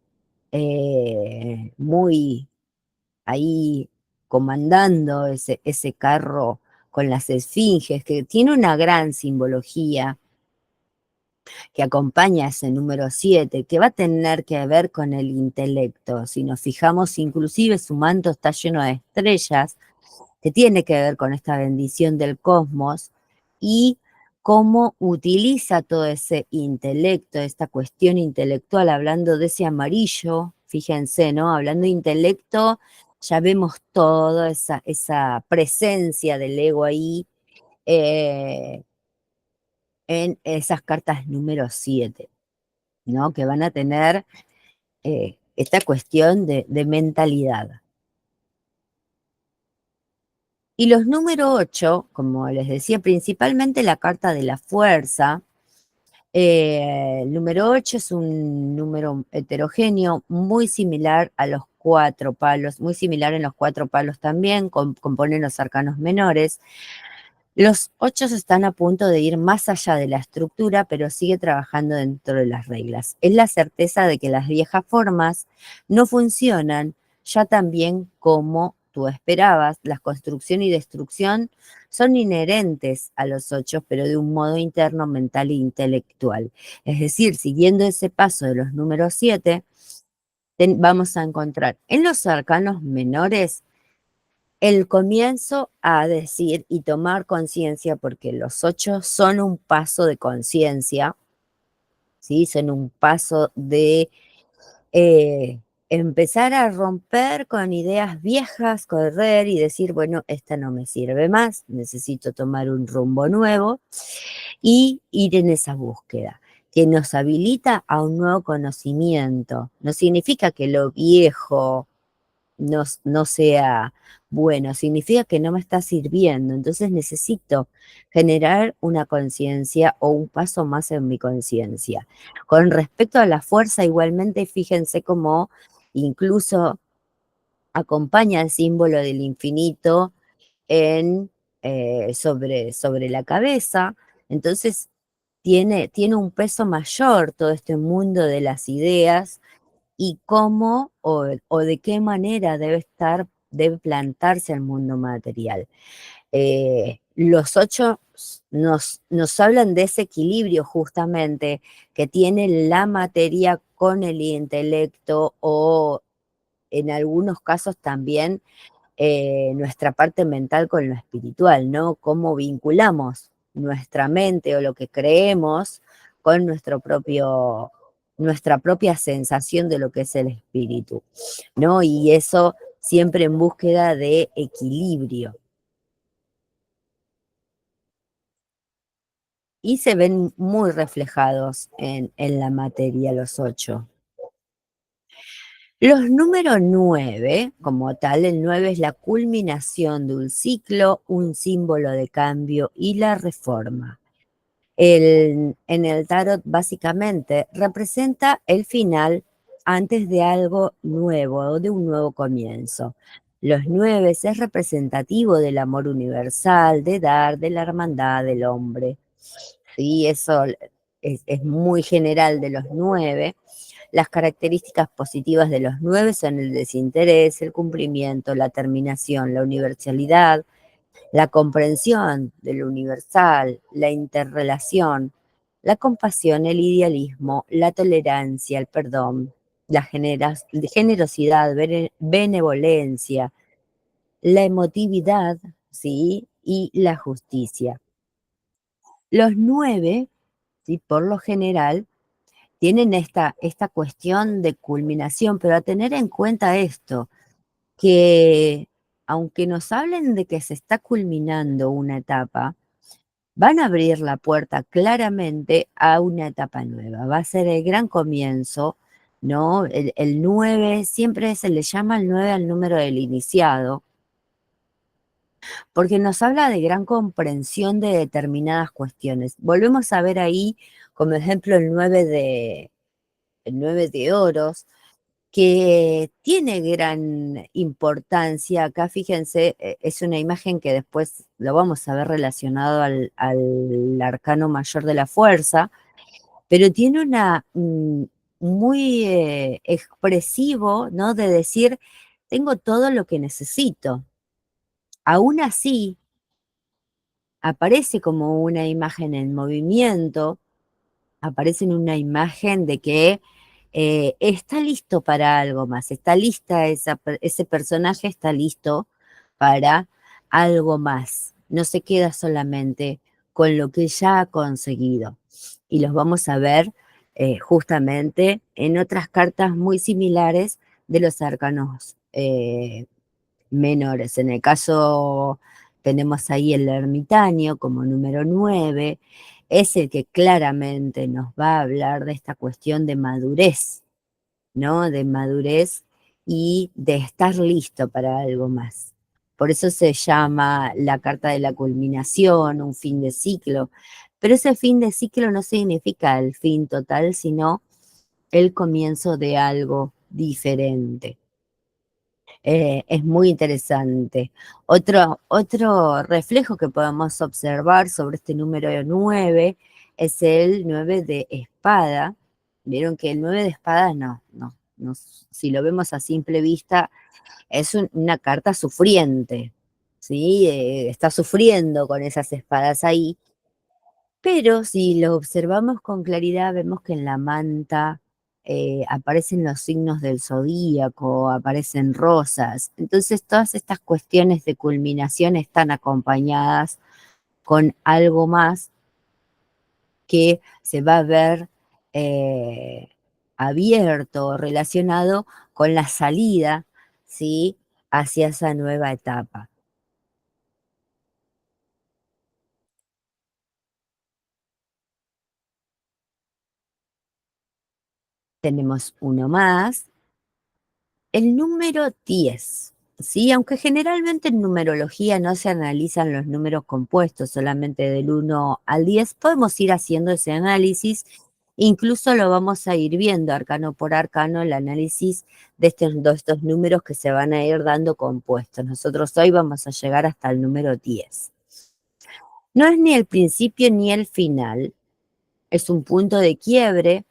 muy ahí comandando ese carro con las esfinges, que tiene una gran simbología que acompaña ese número 7, que va a tener que ver con el intelecto. Si nos fijamos, inclusive su manto está lleno de estrellas, que tiene que ver con esta bendición del cosmos y cómo utiliza todo ese intelecto, esta cuestión intelectual, hablando de ese amarillo, fíjense, ¿no? Hablando de intelecto, ya vemos toda esa presencia del ego ahí, eh, en esas cartas número 7, ¿no? Que van a tener esta cuestión de mentalidad. Y los número 8, como les decía, principalmente la carta de la fuerza. El número 8 es un número heterogéneo, muy similar a los cuatro palos, muy similar en los cuatro palos también, componen los arcanos menores. Los 8 están a punto de ir más allá de la estructura, pero sigue trabajando dentro de las reglas. Es la certeza de que las viejas formas no funcionan, ya también como tú esperabas. La construcción y destrucción son inherentes a los 8, pero de un modo interno, mental e intelectual. Es decir, siguiendo ese paso de los números 7, vamos a encontrar en los arcanos menores el comienzo a decir y tomar conciencia, porque los 8 son un paso de conciencia, ¿sí? Son un paso de empezar a romper con ideas viejas, correr y decir, bueno, esta no me sirve más, necesito tomar un rumbo nuevo y ir en esa búsqueda que nos habilita a un nuevo conocimiento. No significa que lo viejo no sea bueno, significa que no me está sirviendo. Entonces necesito generar una conciencia o un paso más en mi conciencia. Con respecto a la fuerza, igualmente, fíjense cómo incluso acompaña el símbolo del infinito en, sobre la cabeza. Entonces tiene un peso mayor todo este mundo de las ideas y cómo o de qué manera debe plantarse el mundo material. Los 8 nos hablan de ese equilibrio justamente que tiene la materia con el intelecto o en algunos casos también nuestra parte mental con lo espiritual, ¿no? Cómo vinculamos nuestra mente o lo que creemos con nuestra propia sensación de lo que es el espíritu, ¿no? Y eso siempre en búsqueda de equilibrio. Y se ven muy reflejados en la materia los 8. Los números 9, como tal, el 9 es la culminación de un ciclo, un símbolo de cambio y la reforma. En el tarot, básicamente, representa el final antes de algo nuevo o de un nuevo comienzo. Los 9 es representativo del amor universal, de dar, de la hermandad del hombre. Sí, eso es muy general de los 9. Las características positivas de los 9 son el desinterés, el cumplimiento, la terminación, la universalidad, la comprensión de lo universal, la interrelación, la compasión, el idealismo, la tolerancia, el perdón, la generosidad, benevolencia, la emotividad, ¿sí? Y la justicia. Los 9, ¿sí? Por lo general, tienen esta cuestión de culminación, pero a tener en cuenta esto, que aunque nos hablen de que se está culminando una etapa, van a abrir la puerta claramente a una etapa nueva. Va a ser el gran comienzo, ¿no? El 9, siempre se le llama el 9 al número del iniciado, porque nos habla de gran comprensión de determinadas cuestiones. Volvemos a ver ahí como ejemplo el 9 de oros, que tiene gran importancia. Acá, fíjense, es una imagen que después lo vamos a ver relacionado al arcano mayor de la fuerza, pero tiene una muy expresivo, ¿no? De decir, tengo todo lo que necesito. Aún así, aparece como una imagen en movimiento, aparece en una imagen de que está listo para algo más, está lista ese personaje, está listo para algo más. No se queda solamente con lo que ya ha conseguido. Y los vamos a ver justamente en otras cartas muy similares de los arcanos menores. En el caso, tenemos ahí el ermitaño como número 9, es el que claramente nos va a hablar de esta cuestión de madurez, ¿no? De madurez y de estar listo para algo más. Por eso se llama la carta de la culminación, un fin de ciclo. Pero ese fin de ciclo no significa el fin total, sino el comienzo de algo diferente. Es muy interesante. Otro reflejo que podemos observar sobre este número 9 es el 9 de espada. Vieron que el 9 de espada no, si lo vemos a simple vista, es una carta sufriente, ¿sí? Está sufriendo con esas espadas ahí, pero si lo observamos con claridad, vemos que en la manta aparecen los signos del zodíaco, aparecen rosas. Entonces, todas estas cuestiones de culminación están acompañadas con algo más que se va a ver eh, abierto, relacionado con la salida, ¿sí? Hacia esa nueva etapa. Tenemos uno más. El número 10, ¿sí? Aunque generalmente en numerología no se analizan los números compuestos, solamente del 1 al 10, podemos ir haciendo ese análisis. Incluso lo vamos a ir viendo arcano por arcano, el análisis de estos números que se van a ir dando compuestos. Nosotros hoy vamos a llegar hasta el número 10. No es ni el principio ni el final, es un punto de quiebre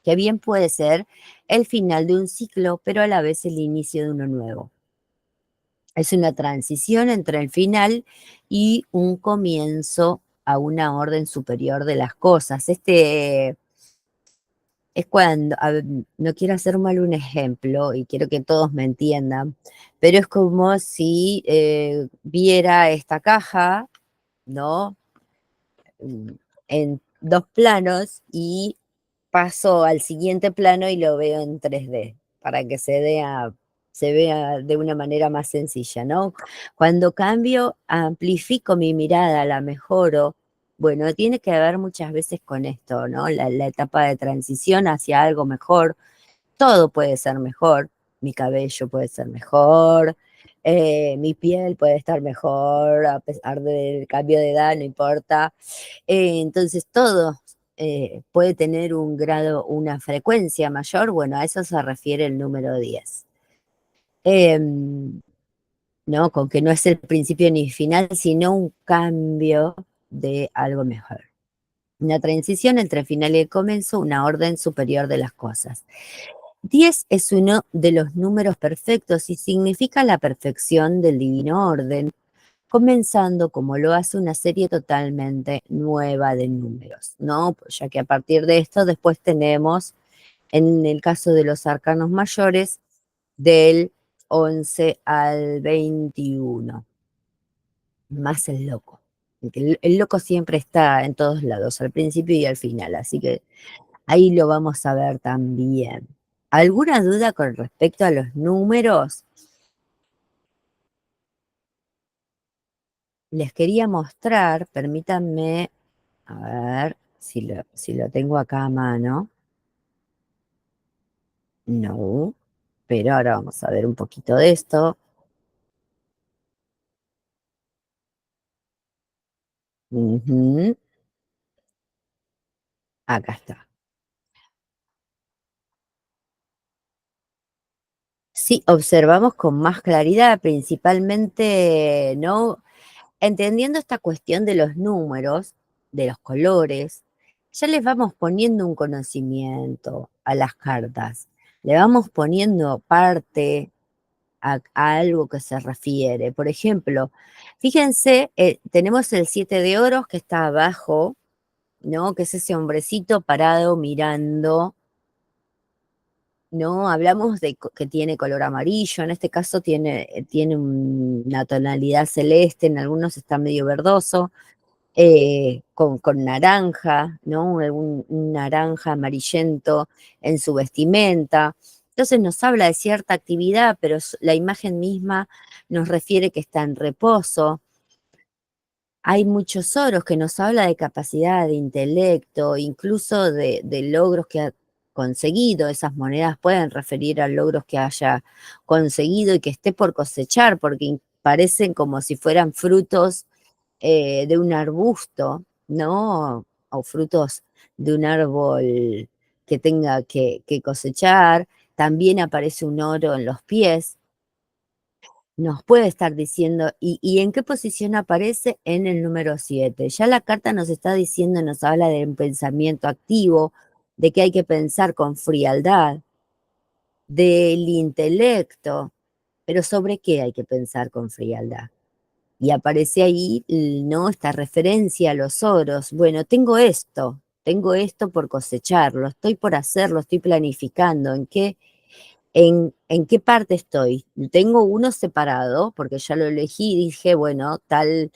que bien puede ser el final de un ciclo, pero a la vez el inicio de uno nuevo. Es una transición entre el final y un comienzo a una orden superior de las cosas. Es cuando, a ver, no quiero hacer mal un ejemplo y quiero que todos me entiendan, pero es como si viera esta caja, ¿no? Mm, En dos planos y paso al siguiente plano y lo veo en 3D para que se vea de una manera más sencilla, ¿no? Cuando cambio, amplifico mi mirada, la mejoro. Bueno, tiene que ver muchas veces con esto, ¿no? La etapa de transición hacia algo mejor. Todo puede ser mejor, mi cabello puede ser mejor, mi piel puede estar mejor a pesar del cambio de edad, no importa. Entonces todo puede tener un grado, una frecuencia mayor, bueno, a eso se refiere el número 10. Em, ¿No? Con que no es el principio ni final, sino un cambio de algo mejor. Una transición entre final y el comienzo, una orden superior de las cosas. 10 es uno de los números perfectos y significa la perfección del divino orden, comenzando como lo hace una serie totalmente nueva de números, ¿no? Pues ya que a partir de esto después tenemos, en el caso de los arcanos mayores, del 11 al 21, más el loco. El loco siempre está en todos lados, al principio y al final, así que ahí lo vamos a ver también. ¿Alguna duda con respecto a los números? Les quería mostrar, permítanme, a ver si lo tengo acá a mano. No, pero ahora vamos a ver un poquito de esto. Ujú, acá está. Sí, observamos con más claridad, principalmente, ¿no? Entendiendo esta cuestión de los números, de los colores, ya les vamos poniendo un conocimiento a las cartas. Le vamos poniendo parte a algo que se refiere. Por ejemplo, fíjense, tenemos el 7 de oros que está abajo, ¿no? Que es ese hombrecito parado mirando, ¿no? Hablamos de que tiene color amarillo, en este caso tiene una tonalidad celeste, en algunos está medio verdoso, con naranja, ¿no? Un naranja amarillento en su vestimenta. Entonces nos habla de cierta actividad, pero la imagen misma nos refiere que está en reposo. Hay muchos oros que nos habla de capacidad, de intelecto, incluso de logros que ha conseguido. Esas monedas pueden referir a logros que haya conseguido y que esté por cosechar, porque parecen como si fueran frutos de un arbusto, ¿no? O frutos de un árbol que tenga que cosechar. También aparece un oro en los pies. Nos puede estar diciendo, ¿y en qué posición aparece? En el número 7. Ya la carta nos está diciendo, nos habla de un pensamiento activo, de que hay que pensar con frialdad, del intelecto, pero ¿sobre qué hay que pensar con frialdad? Y aparece ahí, ¿no? Esta referencia a los oros. Bueno, tengo esto por cosecharlo, estoy por hacerlo, estoy planificando. ¿En qué parte estoy? Tengo uno separado, porque ya lo elegí y dije, bueno, tal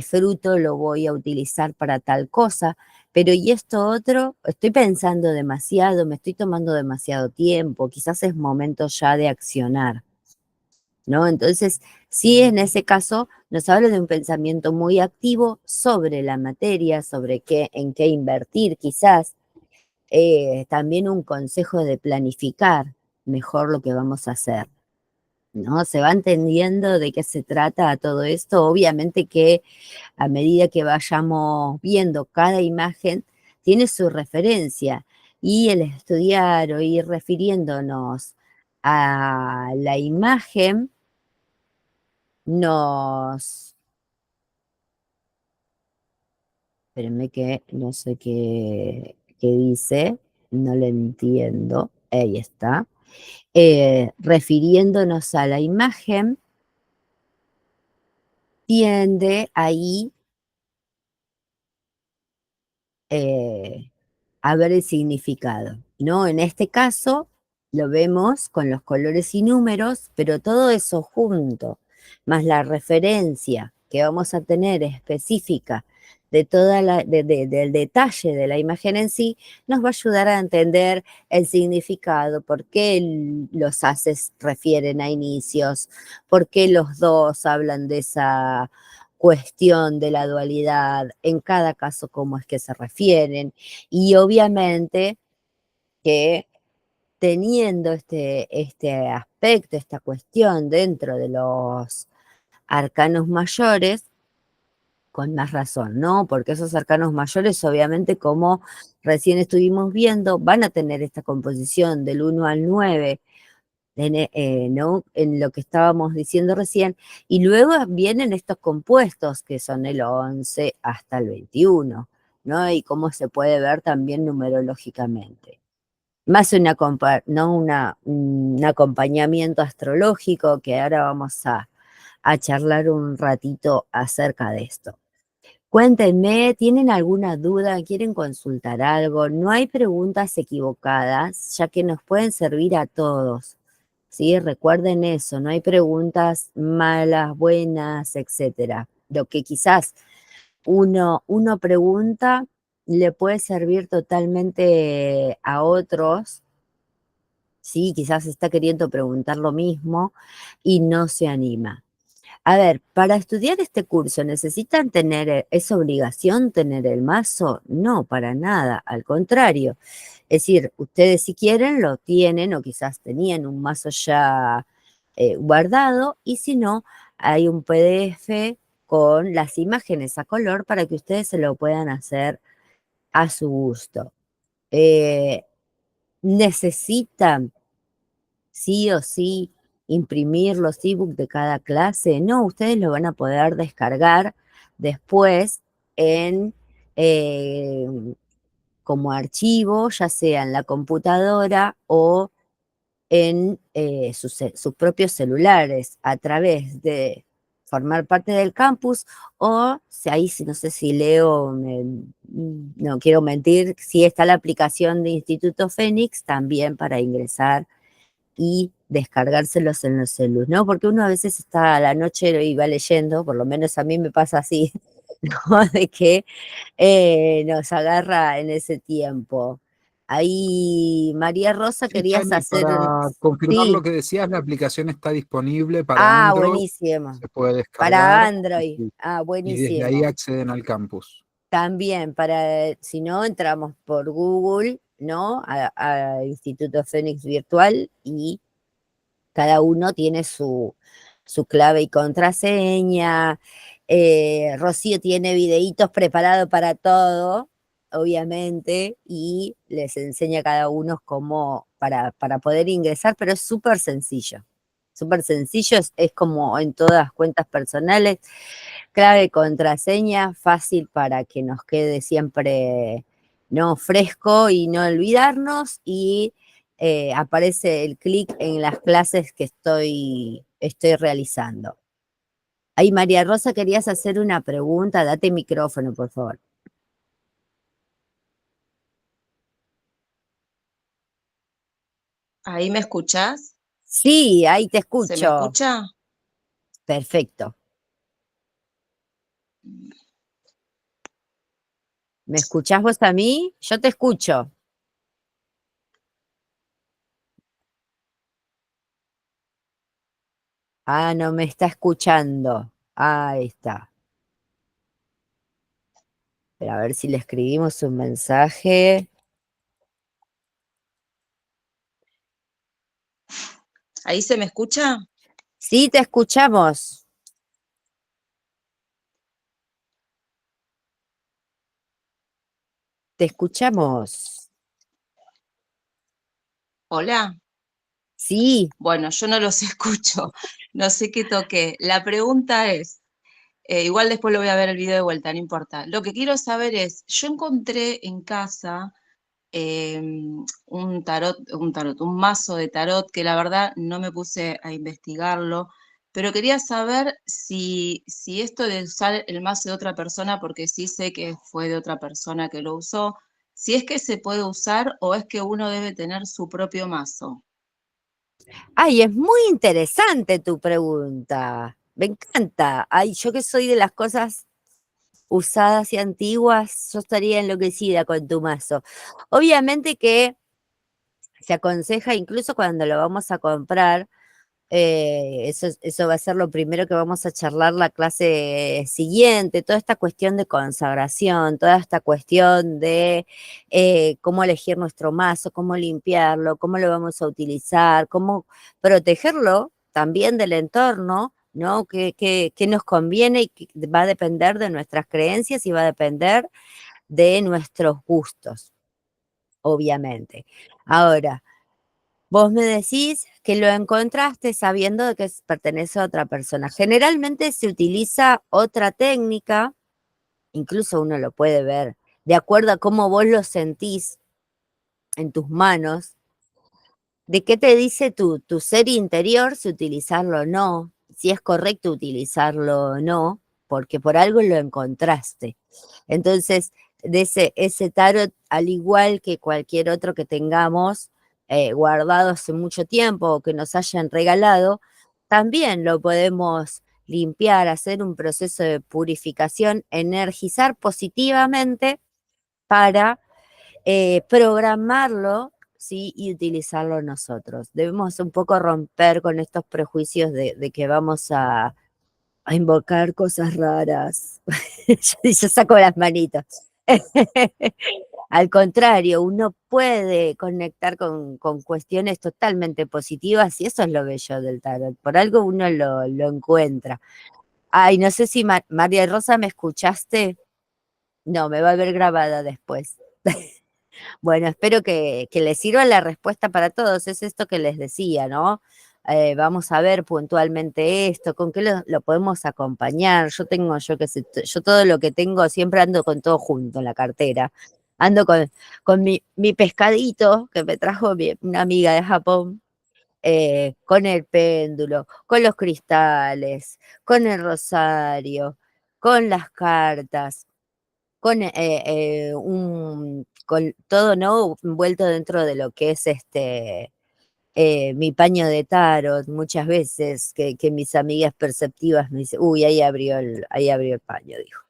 fruto lo voy a utilizar para tal cosa, pero ¿y esto otro? Estoy pensando demasiado, me estoy tomando demasiado tiempo, quizás es momento ya de accionar. ¿No? Entonces, sí, en ese caso nos habla de un pensamiento muy activo sobre la materia, sobre en qué invertir, quizás también un consejo de planificar mejor lo que vamos a hacer, ¿no? Se va entendiendo de qué se trata todo esto. Obviamente que a medida que vayamos viendo cada imagen, tiene su referencia y el estudiar o ir refiriéndonos a la imagen nos, espérenme que no sé qué dice, no lo entiendo, ahí está. Refiriéndonos a la imagen, tiende ahí eh, a ver el significado, ¿no? En este caso lo vemos con los colores y números, pero todo eso junto, más la referencia que vamos a tener específica de toda del detalle de la imagen en sí, nos va a ayudar a entender el significado, por qué los haces refieren a inicios, por qué los dos hablan de esa cuestión de la dualidad, en cada caso cómo es que se refieren, y obviamente que teniendo este aspecto, esta cuestión dentro de los arcanos mayores, con más razón, ¿no? Porque esos arcanos mayores, obviamente, como recién estuvimos viendo, van a tener esta composición del 1 al 9, ¿no? En lo que estábamos diciendo recién, y luego vienen estos compuestos que son el 11 hasta el 21, ¿no? Y cómo se puede ver también numerológicamente. Más no un acompañamiento astrológico, que ahora vamos a charlar un ratito acerca de esto. Cuéntenme, ¿tienen alguna duda? ¿Quieren consultar algo? No hay preguntas equivocadas, ya que nos pueden servir a todos. ¿Sí? Recuerden eso, no hay preguntas malas, buenas, etcétera. Lo que quizás uno pregunta le puede servir totalmente a otros. Sí, quizás está queriendo preguntar lo mismo y no se anima. A ver, para estudiar este curso, ¿necesitan tener, es obligación tener el mazo? No, para nada, al contrario. Es decir, ustedes si quieren lo tienen o quizás tenían un mazo ya guardado y si no, hay un PDF con las imágenes a color para que ustedes se lo puedan hacer a su gusto. Eh, ¿Necesitan sí o sí imprimir los ebooks de cada clase? No, ustedes lo van a poder descargar después en eh, como archivo, ya sea en la computadora o en sus propios celulares, a través de formar parte del campus o si ahí no sé si leo, no quiero mentir, si está la aplicación de Instituto Fénix también para ingresar y descargárselos en los celus, ¿no? Porque uno a veces está a la noche y va leyendo, por lo menos a mí me pasa así, ¿no? De que nos agarra en ese tiempo. Ahí, María Rosa, Sí, querías Chani, hacer para confirmar lo sí, que decías, la aplicación está disponible para Android, buenísimo. se puede Para descargar Android, y desde ahí buenísimo. acceden al campus. También, si no, entramos por Google, ¿no? A Instituto Fénix Virtual y cada uno tiene su clave y contraseña. Rocío tiene videitos preparados para todo, obviamente, y les enseña a cada uno cómo para poder ingresar, pero es súper sencillo. Súper sencillo, es como en todas cuentas personales, clave, contraseña, fácil para que nos quede siempre no fresco y no olvidarnos y aparece el clic en las clases que estoy realizando. Ahí, María Rosa, querías hacer una pregunta, date micrófono, por favor. ¿Ahí me escuchás? Sí, ahí te ¿Se me escucho. escucha? Perfecto. ¿Me escuchás vos a mí? Yo te escucho. Ah, no me está escuchando. Ahí está. Pero a ver si le escribimos un mensaje. ¿Ahí se me escucha? Sí, te escuchamos. Te escuchamos. Hola. Sí. Bueno, yo no los escucho, no sé qué toqué. La pregunta es, igual después lo voy a ver el video de vuelta, no importa. Lo que quiero saber es, yo encontré en casa un mazo de tarot que la verdad no me puse a investigarlo, pero quería saber si esto de usar el mazo de otra persona, porque sí sé que fue de otra persona que lo usó, si es que se puede usar o es que uno debe tener su propio mazo. Ay, es muy interesante tu pregunta. Me encanta. Ay, yo que soy de las cosas usadas y antiguas, yo estaría enloquecida con tu mazo. Obviamente que se aconseja incluso cuando lo vamos a comprar, eso va a ser lo primero que vamos a charlar la clase siguiente, toda esta cuestión de consagración, toda esta cuestión de cómo elegir nuestro mazo, cómo limpiarlo, cómo lo vamos a utilizar, cómo protegerlo también del entorno, ¿no? ¿Qué nos conviene y que va a depender de nuestras creencias y va a depender de nuestros gustos, obviamente. Ahora, vos me decís que lo encontraste sabiendo de que pertenece a otra persona. Generalmente se utiliza otra técnica, incluso uno lo puede ver, de acuerdo a cómo vos lo sentís en tus manos, de qué te dice tu ser interior si utilizarlo o no, si es correcto utilizarlo o no, porque por algo lo encontraste. Entonces, de ese tarot, al igual que cualquier otro que tengamos guardado hace mucho tiempo o que nos hayan regalado, también lo podemos limpiar, hacer un proceso de purificación, energizar positivamente para programarlo, ¿sí? Y utilizarlo nosotros. Debemos un poco romper con estos prejuicios de que vamos a invocar cosas raras. Yo saco las manitos. Al contrario, uno puede conectar con cuestiones totalmente positivas y eso es lo bello del tarot. Por algo uno lo encuentra. Ay, no sé si María Rosa, ¿me escuchaste? No, me va a ver grabada después. Bueno, espero que les sirva la respuesta para todos. Es esto que les decía, ¿no? Vamos a ver puntualmente esto, con qué lo podemos acompañar. Yo qué sé, yo todo lo que tengo, siempre ando con todo junto en la cartera. Ando con mi pescadito que me trajo una amiga de Japón, con el péndulo, con los cristales, con el rosario, con las cartas con todo, ¿no? Envuelto dentro de lo que es mi paño de tarot, muchas veces que mis amigas perceptivas me dicen, uy, ahí abrió el paño, dijo.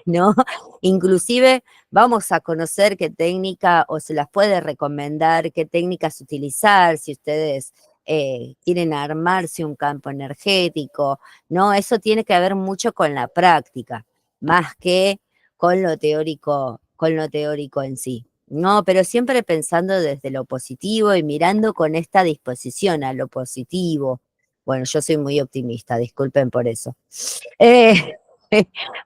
¿No? Inclusive vamos a conocer qué técnica o se las puede recomendar, qué técnicas utilizar si ustedes quieren armarse un campo energético, ¿no? Eso tiene que ver mucho con la práctica, más que con lo teórico en sí. No, pero siempre pensando desde lo positivo y mirando con esta disposición a lo positivo. Bueno, yo soy muy optimista, disculpen por eso. Eh,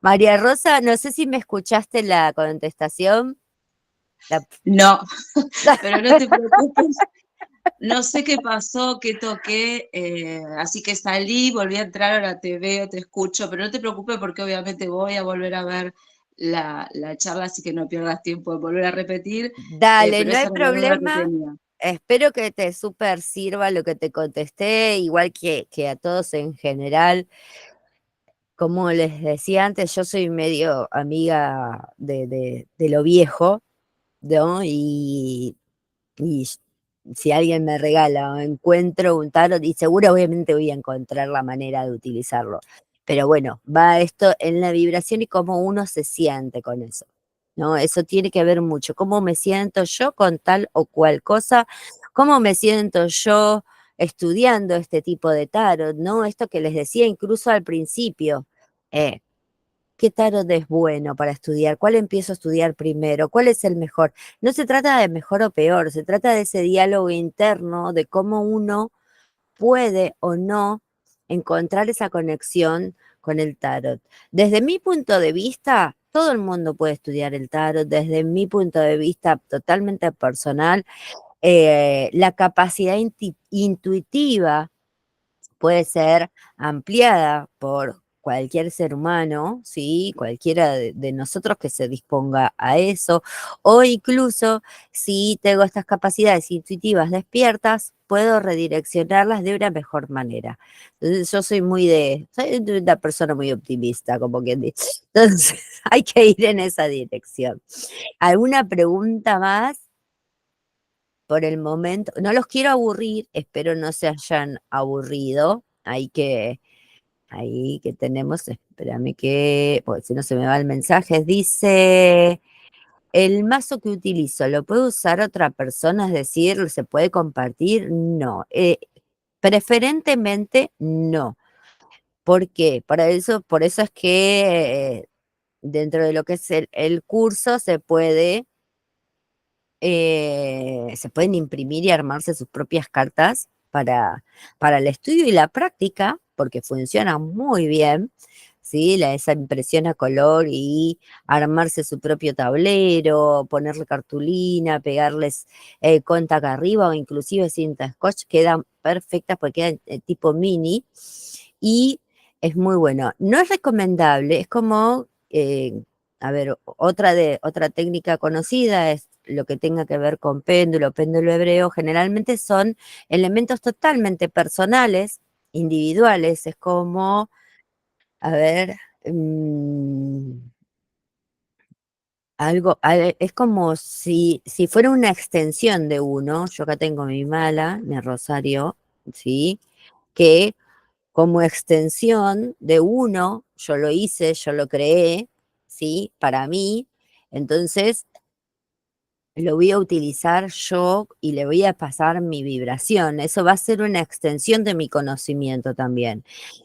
María Rosa, no sé si me escuchaste la contestación. No, pero no te preocupes. No sé qué pasó, qué toqué, así que salí, volví a entrar, ahora te veo, te escucho, pero no te preocupes porque obviamente voy a volver a ver la charla, así que no pierdas tiempo de volver a repetir, Dale, pero no hay esa era la duda que problema. tenía. Espero que te súper sirva lo que te contesté, igual que a todos en general. Como les decía antes, yo soy medio amiga de lo viejo, ¿no? Y si alguien me regala o encuentro un tarot, y seguro obviamente voy a encontrar la manera de utilizarlo. Pero bueno, va esto en la vibración y cómo uno se siente con eso, ¿no? Eso tiene que ver mucho. ¿Cómo me siento yo con tal o cual cosa? ¿Cómo me siento yo estudiando este tipo de tarot, ¿no? Esto que les decía incluso al principio. Eh, ¿Qué tarot es bueno para estudiar? ¿Cuál empiezo a estudiar primero? ¿Cuál es el mejor? No se trata de mejor o peor, se trata de ese diálogo interno de cómo uno puede o no encontrar esa conexión con el tarot. Desde mi punto de vista, todo el mundo puede estudiar el tarot, desde mi punto de vista totalmente personal, la capacidad intuitiva puede ser ampliada por cualquier ser humano, ¿sí? Cualquiera de nosotros que se disponga a eso, o incluso si tengo estas capacidades intuitivas despiertas, puedo redireccionarlas de una mejor manera. Entonces, yo soy una persona muy optimista, como quien dice. Entonces, hay que ir en esa dirección. ¿Alguna pregunta más? Por el momento, no los quiero aburrir, espero no se hayan aburrido. Hay que ahí que tenemos, espérame que, porque si no se me va el mensaje, dice, el mazo que utilizo, ¿lo puede usar otra persona? Es decir, ¿se puede compartir? No, preferentemente no. ¿Por qué? Por eso es que dentro de lo que es el curso se pueden imprimir y armarse sus propias cartas para el estudio y la práctica, porque funciona muy bien, ¿sí? Esa impresión a color y armarse su propio tablero, ponerle cartulina, pegarles conta acá arriba o inclusive cinta scotch, quedan perfectas porque quedan tipo mini y es muy bueno. No es recomendable, es como... a ver, otra técnica conocida es lo que tenga que ver con péndulo hebreo, generalmente son elementos totalmente personales, individuales, es como, a ver, es como si fuera una extensión de uno, yo acá tengo mi mala, mi rosario, ¿sí? Que como extensión de uno, yo lo hice, yo lo creé, ¿sí? Para mí, entonces lo voy a utilizar yo y le voy a pasar mi vibración. Eso va a ser una extensión de mi conocimiento también.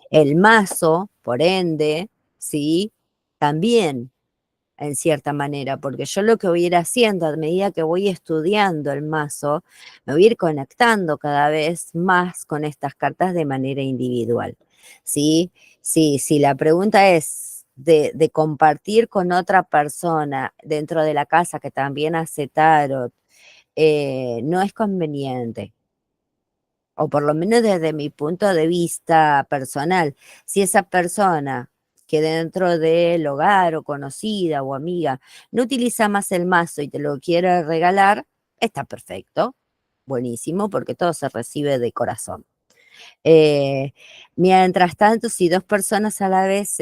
El mazo, por ende, ¿sí? También, en cierta manera, porque yo lo que voy a ir haciendo a medida que voy estudiando el mazo, me voy a ir conectando cada vez más con estas cartas de manera individual, ¿sí? Sí, si la pregunta es de compartir con otra persona dentro de la casa que también hace tarot, no es conveniente, o por lo menos desde mi punto de vista personal. Si esa persona que dentro del hogar o conocida o amiga no utiliza más el mazo y te lo quiere regalar, está perfecto, buenísimo, porque todo se recibe de corazón. Mientras tanto, si dos personas a la vez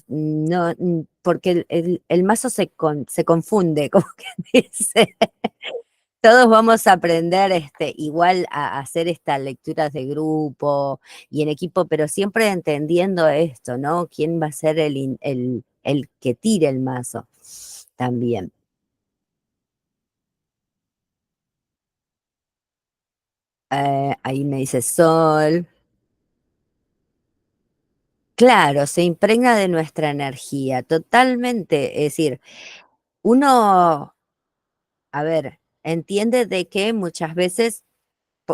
no, porque el mazo se confunde, como que dice. Todos vamos a aprender igual a hacer estas lecturas de grupo y en equipo, pero siempre entendiendo esto, ¿no? ¿Quién va a ser el que tire el mazo también? Ahí me dice Sol. Claro, se impregna de nuestra energía, totalmente. Es decir, uno, a ver, entiende de que muchas veces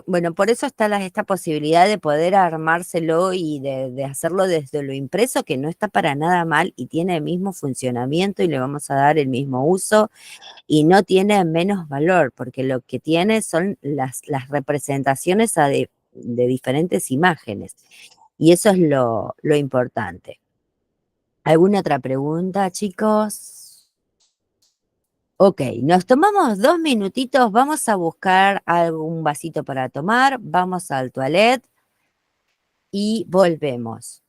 bueno, por eso está esta posibilidad de poder armárselo y de hacerlo desde lo impreso, que no está para nada mal y tiene el mismo funcionamiento y le vamos a dar el mismo uso y no tiene menos valor, porque lo que tiene son las representaciones de diferentes imágenes. Y eso es lo importante. ¿Alguna otra pregunta, chicos? Ok, nos tomamos 2 minutitos, vamos a buscar algún vasito para tomar, vamos al toilet y volvemos.